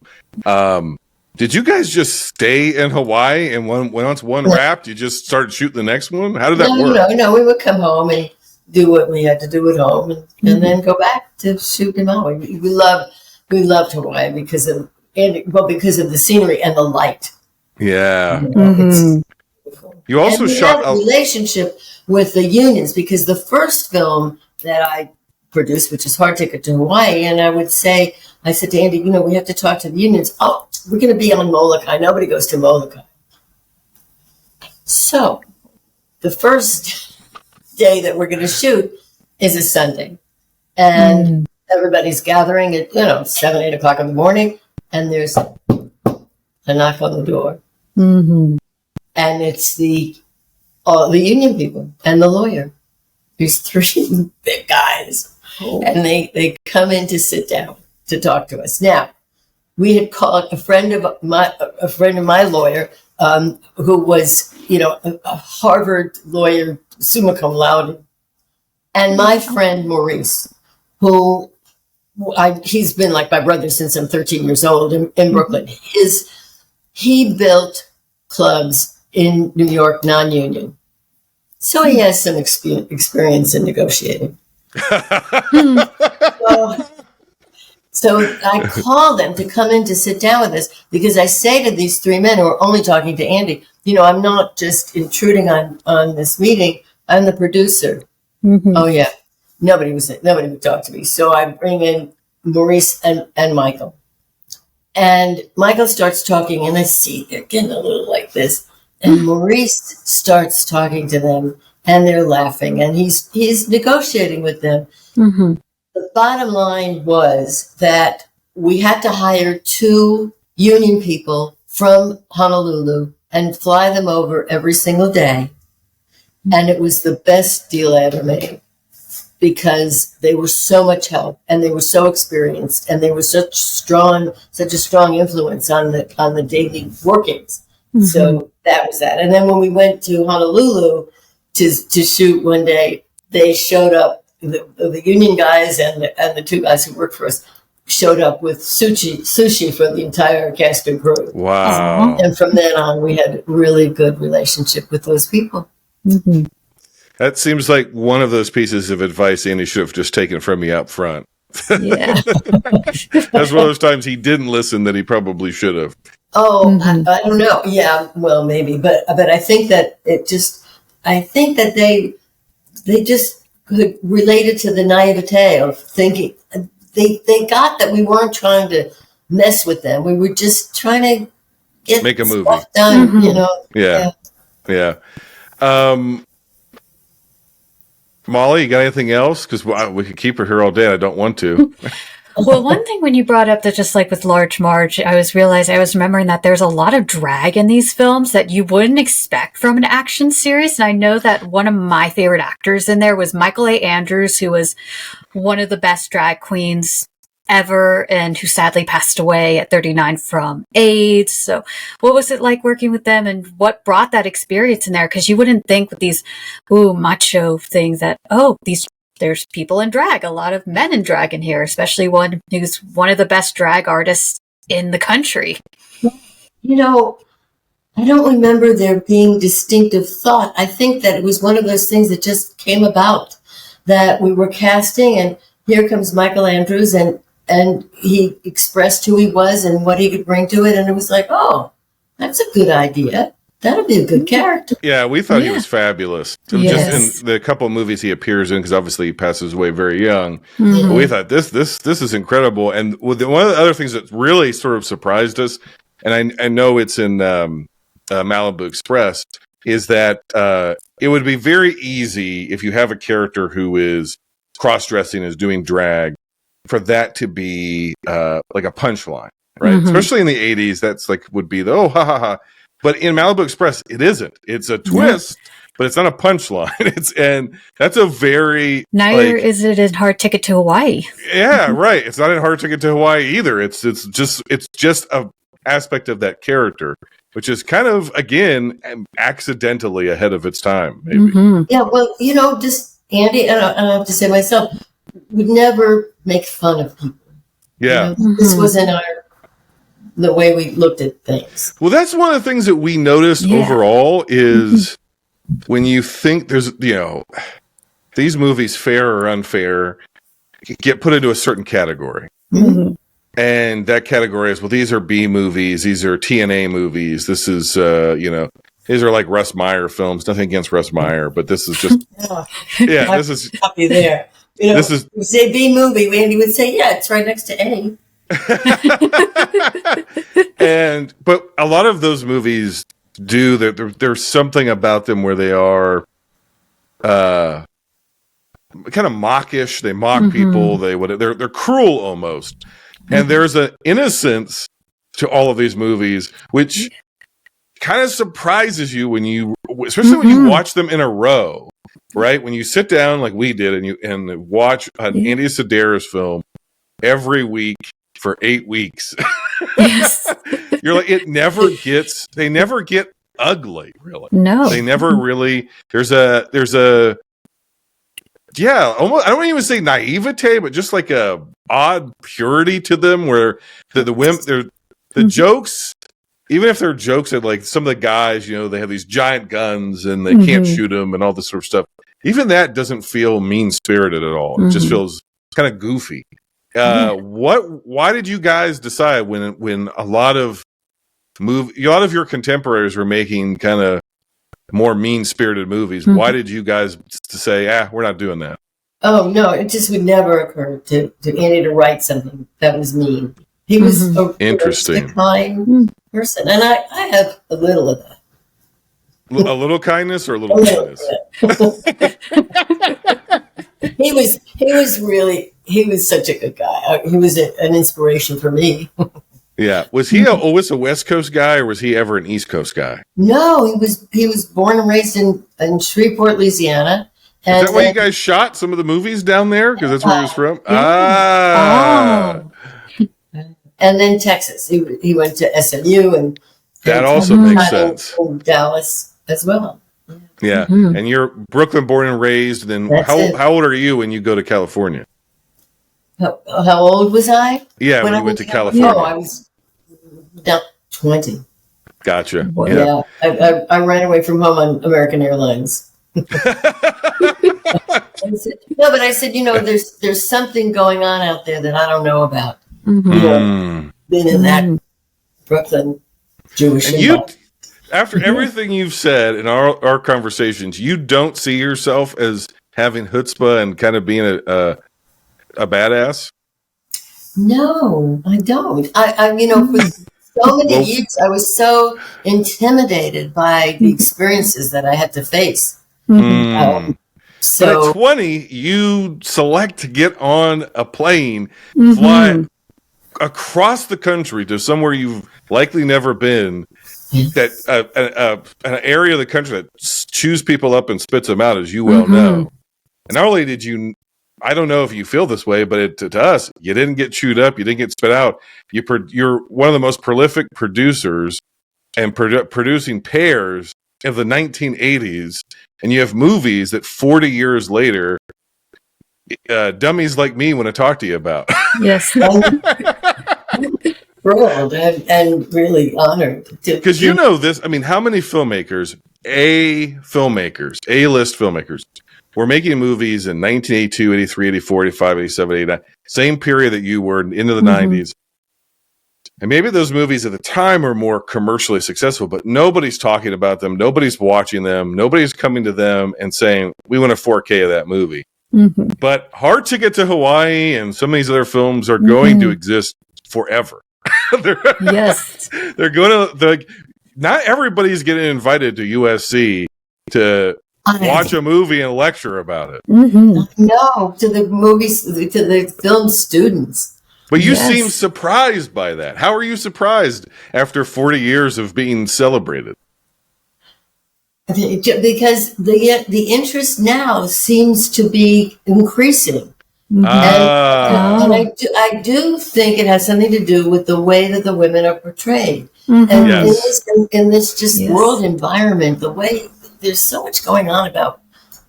Did you guys just stay in Hawaii and once one wrapped, you just started shooting the next one? How did that work? No. We would come home and do what we had to do at home and then go back to shoot in Maui. We loved Hawaii because of the scenery and the light. Yeah. It's beautiful. You also shot a relationship with the unions because the first film that I produced, which is Hard Ticket to Hawaii, and I said to Andy, we have to talk to the unions. Oh, we're going to be on Molokai. Nobody goes to Molokai. So the first day that we're going to shoot is a Sunday. And everybody's gathering at, 7, 8 o'clock in the morning. And there's a knock on the door. And it's the union people and the lawyer. These 3 big guys. And they come in to sit down to talk to us. Now, we had called a friend of my lawyer, who was, a Harvard lawyer, summa cum laude, and my friend Maurice, who he's been like my brother since I'm 13 years old in Brooklyn. He built clubs in New York, non-union, so he has some experience in negotiating. So I call them to come in to sit down with us because I say to these 3 men who are only talking to Andy, I'm not just intruding on this meeting. I'm the producer. Oh yeah. Nobody would talk to me. So I bring in Maurice and Michael. And Michael starts talking and I see they're getting a little like this. And Maurice starts talking to them and they're laughing and he's negotiating with them. The bottom line was that we had to hire 2 union people from Honolulu and fly them over every single day. And it was the best deal I ever made because they were so much help and they were so experienced and they were such a strong influence on the daily workings. So that was that. And then when we went to Honolulu to shoot one day, they showed up. The union guys and the 2 guys who worked for us showed up with sushi for the entire cast and crew. Wow. And from then on, we had a really good relationship with those people. That seems like one of those pieces of advice Andy should have just taken from me up front. Yeah. That's one of those times he didn't listen that he probably should have. Oh, I don't know. Yeah, well, maybe. But I think that they just could relate it to the naivete of thinking. They got that we weren't trying to mess with them. We were just trying to make a movie done, Yeah. Molly, you got anything else? Because we could keep her here all day. I don't want to. Well, one thing when you brought up that just like with Large Marge, I was remembering that there's a lot of drag in these films that you wouldn't expect from an action series. And I know that one of my favorite actors in there was Michael A. Andrews, who was one of the best drag queens ever and who sadly passed away at 39 from AIDS. So what was it like working with them and what brought that experience in there? Because you wouldn't think with these macho things that, there's people in drag, a lot of men in drag in here, especially one who's one of the best drag artists in the country. I don't remember there being distinctive thought. I think that it was one of those things that just came about, that we were casting and here comes Michael Andrews and he expressed who he was and what he could bring to it. And it was like, oh, that's a good idea. That'll be a good character. Yeah, we thought he was fabulous. Yes. Just in the couple of movies he appears in, because obviously he passes away very young. But we thought this is incredible. And one of the other things that really sort of surprised us, and I know it's in Malibu Express is that it would be very easy if you have a character who is cross-dressing, is doing drag, for that to be like a punchline, right? Especially in the 80s, that's like would be the oh ha ha ha. But in Malibu Express, it isn't. It's a twist, but it's not a punchline. And that's a very neither is it in Hard Ticket to Hawaii. Yeah, right. It's not in Hard Ticket to Hawaii either. It's just a aspect of that character, which is kind of again accidentally ahead of its time. Maybe. Yeah, well, just Andy, and I have to say myself, would never make fun of people. Yeah, this wasn't the way we looked at things. Well, that's one of the things that we noticed overall is when you think there's these movies, fair or unfair, get put into a certain category. And that category is, well, these are B movies, these are TNA movies, this is, these are like Russ Meyer films. Nothing against Russ Meyer, but this is just, this is. Copy there. This is. We say B movie, Andy would say, yeah, it's right next to A. But a lot of those movies do that. There's something about them where they are, kind of mockish. They mock people. They're cruel almost. And there's an innocence to all of these movies, which kind of surprises you especially when you watch them in a row, right? When you sit down like we did and watch an Andy Sidaris film every week for 8 weeks. Yes. You're like, they never get ugly, really. No. They never really, there's a almost, I don't even say naivete, but just like a odd purity to them where the women, the jokes, even if they're jokes that like some of the guys, they have these giant guns and they can't shoot them and all this sort of stuff. Even that doesn't feel mean-spirited at all. It just feels kind of goofy. Why did you guys decide when a lot of your contemporaries were making kind of more mean-spirited movies, why did you guys say, we're not doing that? Oh, no, it just would never occur to Andy to write something that was mean. He was a kind person, and I have a little of that. A little kindness or a little kindness? He was such a good guy. He was an inspiration for me. Yeah. Was he always a West Coast guy, or was he ever an East Coast guy? No, he was born and raised in Shreveport, Louisiana. And is that why you guys shot some of the movies down there? Because that's where he was from? And then Texas. He went to SMU and that also makes sense. In Dallas as well. Yeah. And you're Brooklyn born and raised. Then how old are you when you go to California? How old was I? Yeah, when you went to California. No, I was 20. Gotcha. Well, yeah. I ran away from home on American Airlines. But I said, there's something going on out there that I don't know about. Been in that Brooklyn Jewish. And after everything you've said in our conversations, you don't see yourself as having chutzpah and kind of being a badass? No, I don't. For so many years, I was so intimidated by the experiences that I had to face. So but at 20, you select to get on a plane, fly across the country to somewhere you've likely never been. That an area of the country that chews people up and spits them out, as you well know. And not only did you, I don't know if you feel this way, but to us, you didn't get chewed up, you didn't get spit out. You're one of the most prolific producers and producing pairs of the 1980s, and you have movies that 40 years later, dummies like me want to talk to you about. Yes. Thrilled and really honored. Because this, I mean, how many filmmakers, A-list filmmakers, were making movies in 1982, 83, 84, 85, 87, 89, same period that you were into the 90s. And maybe those movies at the time were more commercially successful, but nobody's talking about them. Nobody's watching them. Nobody's coming to them and saying, we want a 4K of that movie. But Hard Ticket to Hawaii and some of these other films are going to exist forever. They're going to, not everybody's getting invited to USC to watch a movie and lecture about it. No, to the movies, to the film students. But you seem surprised by that. How are you surprised after 40 years of being celebrated? Because the interest now seems to be increasing. And I do think it has something to do with the way that the women are portrayed. And in this just world environment, the way there's so much going on about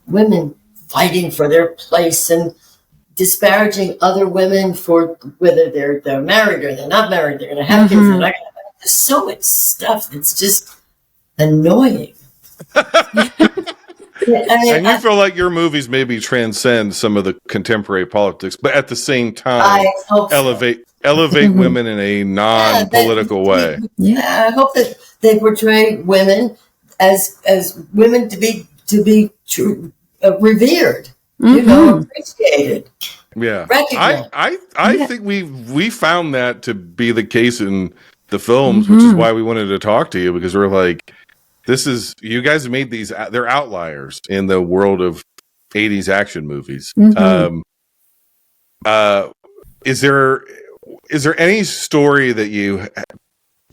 women fighting for their place and disparaging other women for whether they're married or they're not married, they're going to have kids. There's so much stuff that's just annoying. And you feel like your movies maybe transcend some of the contemporary politics, but at the same time elevate women in a non-political way. Yeah, I hope that they portray women as women to be revered, appreciated. Yeah, recognized. I think we found that to be the case in the films, which is why we wanted to talk to you, because we're like, you guys have made these, they're outliers in the world of 80s action movies. Is there any story that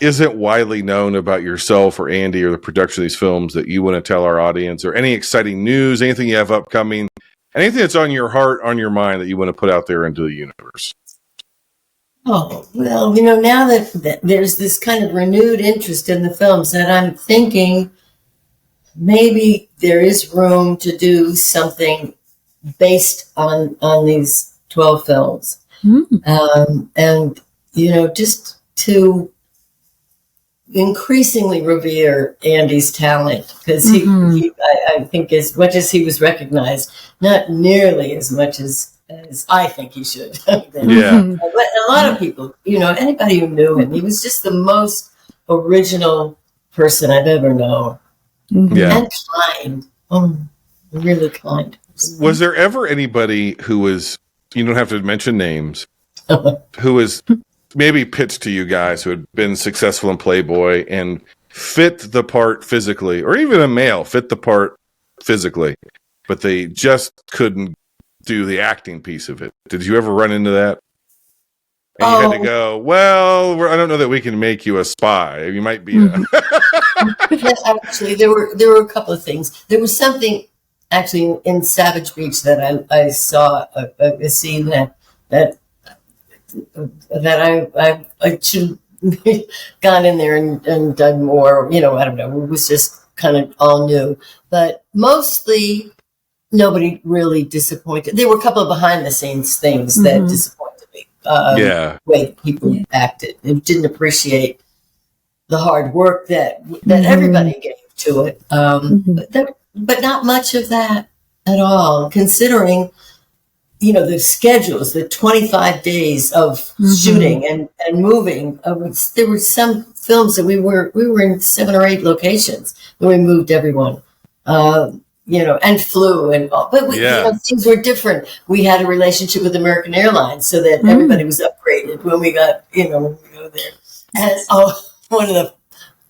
isn't widely known about yourself or Andy or the production of these films that you want to tell our audience, or any exciting news, anything you have upcoming, anything that's on your heart, on your mind that you want to put out there into the universe? Oh, well, now that there's this kind of renewed interest in the films, that I'm thinking maybe there is room to do something based on these 12 films. And, just to increasingly revere Andy's talent, because I think as much as he was recognized, not nearly as much as I think he should have been. But a lot of people, anybody who knew him, he was just the most original person I've ever known. And kind. Really kind. Was there ever anybody who was, you don't have to mention names, who was maybe pitched to you guys who had been successful in Playboy and fit the part physically, or even a male fit the part physically, but they just couldn't do the acting piece of it? Did you ever run into that? And you had to go, well, I don't know that we can make you a spy. You might be Actually, there were a couple of things. There was something actually in Savage Beach that I saw a scene that I should have gone in there and done more. I don't know. It was just kind of all new, but mostly nobody really disappointed. There were a couple of behind the scenes things that disappointed me. The way people acted, they didn't appreciate the hard work that everybody gave to it. But not much of that at all, considering the schedules, the 25 days of shooting and moving. There were some films that we were in 7 or 8 locations where we moved everyone. And flew and all. But things were different. We had a relationship with American Airlines so that everybody was upgraded when we got, when we go there. And one of the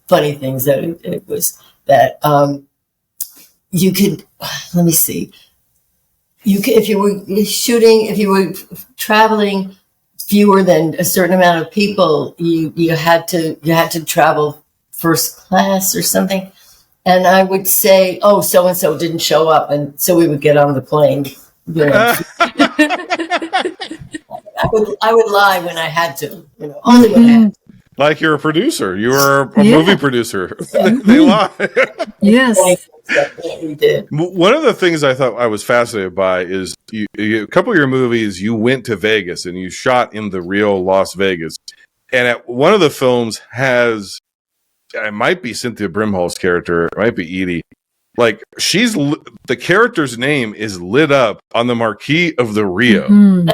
funny things that it was that you could, let me see, if you were traveling fewer than a certain amount of people, you had to travel first class or something. And I would say, oh, so-and-so didn't show up. And so we would get on the plane. I would lie when I had to, only when I had to. Like you're a producer. You were a movie producer. They lie. Yes. We did. One of the things I thought I was fascinated by is a couple of your movies, you went to Vegas and you shot in the real Las Vegas. And at one of the films has, it might be Cynthia Brimhall's character, it might be Edie. Like the character's name is lit up on the marquee of the Rio.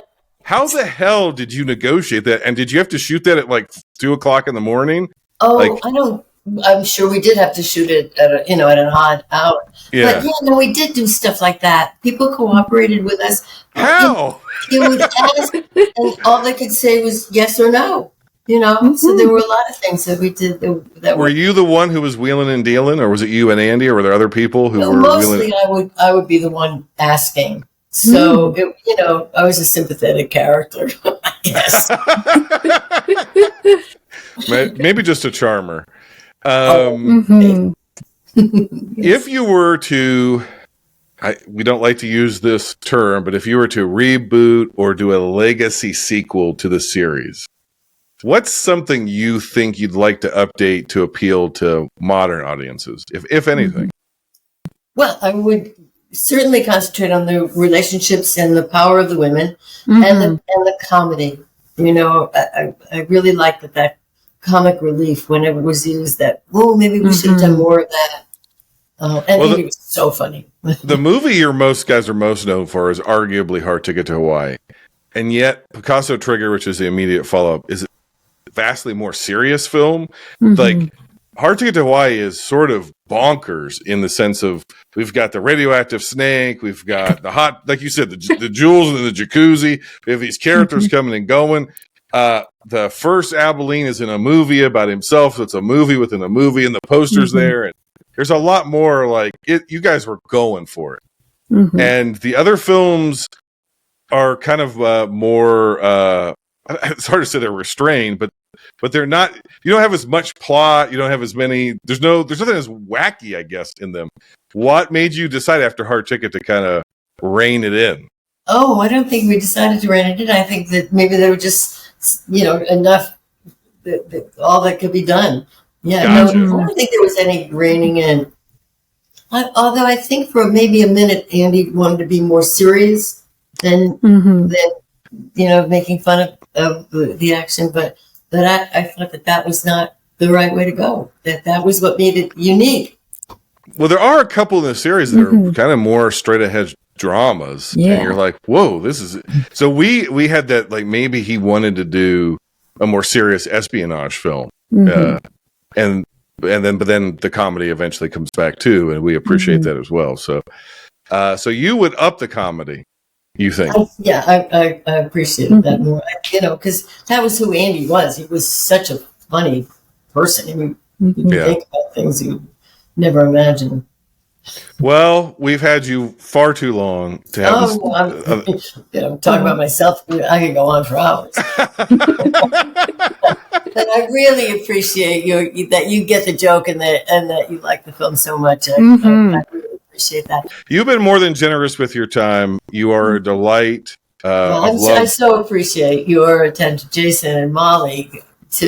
How the hell did you negotiate that? And did you have to shoot that at like 2:00 in the morning? I'm sure we did have to shoot it at an odd hour. Yeah. But we did do stuff like that. People cooperated with us. How? You would ask, and all they could say was yes or no. You know, so there were a lot of things that we did that were you the one who was wheeling and dealing, or was it you and Andy, or were there other people who were mostly wheeling? I would be the one asking. So you know, I was a sympathetic character, I guess. Maybe just a charmer. Yes. If you were to, we don't like to use this term, but if you were to reboot or do a legacy sequel to the series, what's something you think you'd like to update to appeal to modern audiences, if anything? Well, I would certainly concentrate on the relationships and the power of the women and the comedy. You know, I really liked that comic relief whenever it was used. That maybe we should have done more of that. And it was so funny. The movie guys are most known for is arguably Hard Ticket to Hawaii, and yet Picasso Trigger, which is the immediate follow-up, is a vastly more serious film. Like Hard Ticket to Hawaii is sort of bonkers in the sense of we've got the radioactive snake, we've got the hot, like you said, the jewels in the jacuzzi. We have these characters coming and going. The first Abilene is in a movie about himself. So it's a movie within a movie, and the poster's there. And there's a lot more like it. You guys were going for it. And the other films are kind of more, it's hard to say they're restrained, but they're not, you don't have as much plot. You don't have as many, there's nothing as wacky, I guess, in them. What made you decide after Hard Ticket to kind of rein it in? Oh, I don't think we decided to rein it in. I think that maybe they were just, you know, enough, all that could be done. Yeah, Gotcha. No, I don't think there was any reining in. Although I think for maybe a minute, Andy wanted to be more serious than you know, making fun of the action. But I thought that was not the right way to go. That was what made it unique. Well, there are a couple in the series that are kind of more straight ahead dramas, and you're like, whoa, this is. So we had that, like, maybe he wanted to do a more serious espionage film, and then the comedy eventually comes back too, and we appreciate that as well. So so you would up the comedy, you think? I appreciated that more, you know, because that was who Andy was. He was such a funny person. I mean, you think about things you never imagined. Well, we've had you far too long to have this. I'm talking about myself. I could go on for hours. But I really appreciate that you get the joke and that you like the film so much. I really appreciate that. You've been more than generous with your time. You are a delight. I so appreciate your attention, Jason and Molly. It's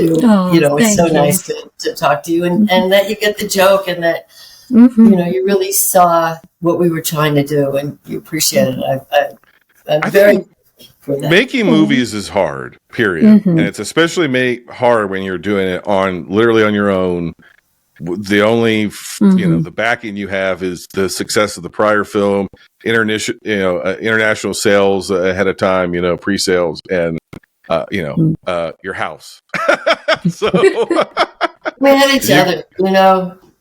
so nice to talk to you and that you get the joke and that you know you really saw what we were trying to do and you appreciate it. I'm very for that. Making movies is hard, period, and it's especially hard when you're doing it literally on your own. The only the backing you have is the success of the prior film, international sales ahead of time, pre-sales, and your house. So we had each other,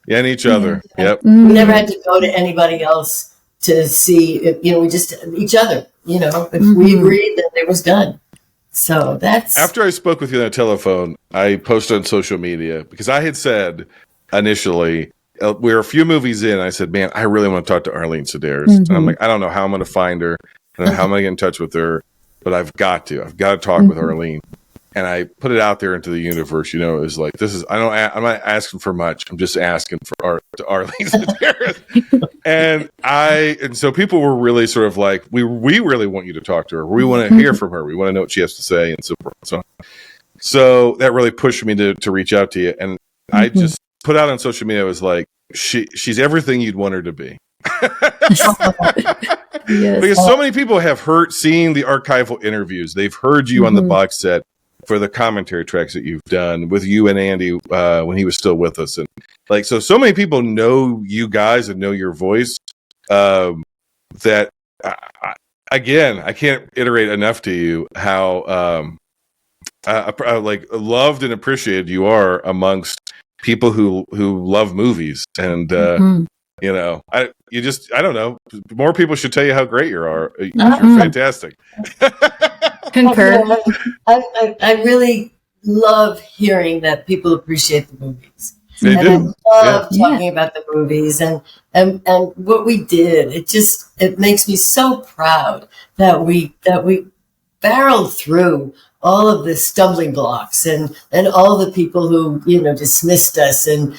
and each other. Yep. We never had to go to anybody else to see if, we just each other. If we agreed, then it was done. So that's after I spoke with you on the telephone, I posted on social media because I had said initially we were a few movies in. I said, "Man, I really want to talk to Arlene Sidaris," and I'm like, "I don't know how I'm going to find her, and how am I going to get in touch with her, but I've got to talk with Arlene." And I put it out there into the universe. It was like, I'm not asking for much. I'm just asking for Arlene Sidaris. and so people were really sort of like, we really want you to talk to her. We want to hear from her. We want to know what she has to say, and so forth. So that really pushed me to reach out to you. And I just put out on social media, I was like, she's everything you'd want her to be. Yes. Because so many people have seen the archival interviews. They've heard you on the box set for the commentary tracks that you've done with you and Andy when he was still with us. And so many people know you guys and know your voice that again, I can't iterate enough to you how loved and appreciated you are amongst people who love movies. And I don't know. More people should tell you how great you are. You're fantastic. Concur. I really love hearing that people appreciate the movies. They And do. I love talking about the movies and what we did. It makes me so proud that we barreled through all of the stumbling blocks and all the people who, dismissed us and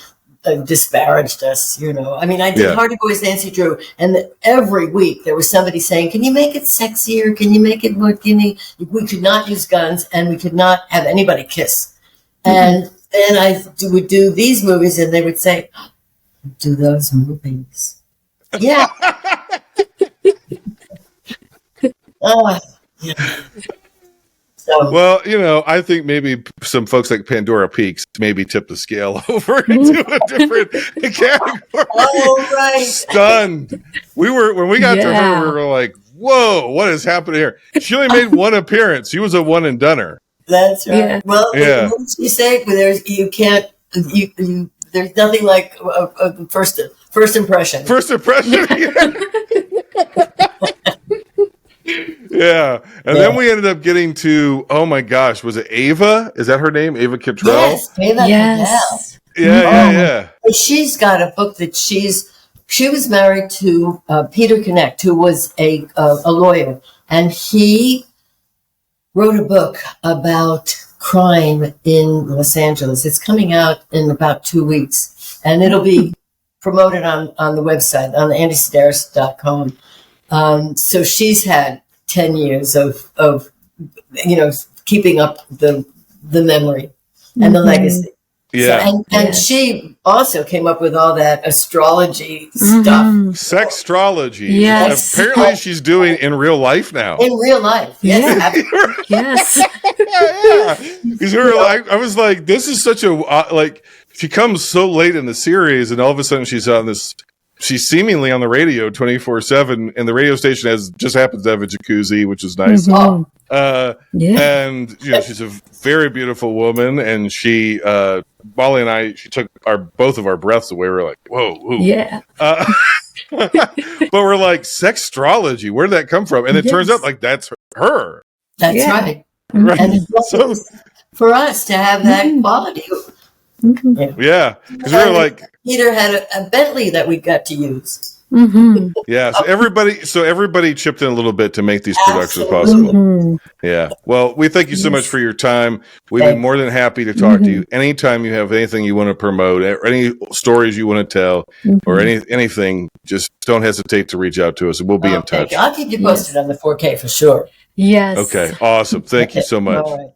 disparaged us, I mean, I did Hardy Boys, Nancy Drew, and every week there was somebody saying, can you make it sexier? Can you make it more skinny? We could not use guns and we could not have anybody kiss. And then I would do these movies and they would say, do those movies. Yeah. Yeah. So, Well, I think maybe some folks like Pandora Peaks maybe tip the scale over into a different category. oh, right. Stunned. When we got to her, we were like, whoa, what is happening here? She only made one appearance. She was a one and doneer. That's right. Yeah. Well, you say there's nothing like a first impression. First impression. Yeah. And then we ended up getting to, oh my gosh, was it Ava? Is that her name? Ava Kittrell? Yes, Ava Yes. Yeah. She's got a book that she was married to Peter Connect, who was a lawyer, and he wrote a book about crime in Los Angeles. It's coming out in about 2 weeks, and it'll be promoted on the website, on andysidaris.com. So she's had 10 years of keeping up the memory and the legacy. Yeah. So, and she also came up with all that astrology stuff. Sextrology. Yes. Apparently she's doing in real life now. In real life. Yes. Yes. Because I was like, this is such a, she comes so late in the series and all of a sudden she's seemingly on the radio 24/7 and the radio station just happens to have a jacuzzi, which is nice. Oh, And she's a very beautiful woman, and she Molly and I, she took both of our breaths away. We were like, whoa. Yeah. But we're like, sextrology, where did that come from? And it turns out that's her. that's right. Right. And it's for us to have that quality. Yeah. Because we were like, Peter had a Bentley that we got to use. yeah. So everybody chipped in a little bit to make these productions possible. Yeah. Well, we thank you so much for your time. We'd be more than happy to talk to you anytime you have anything you want to promote, or any stories you want to tell, or anything. Just don't hesitate to reach out to us, and we'll be in touch. I'll keep you posted on the 4K for sure. Yes. Okay. Awesome. Thank you so much. All right.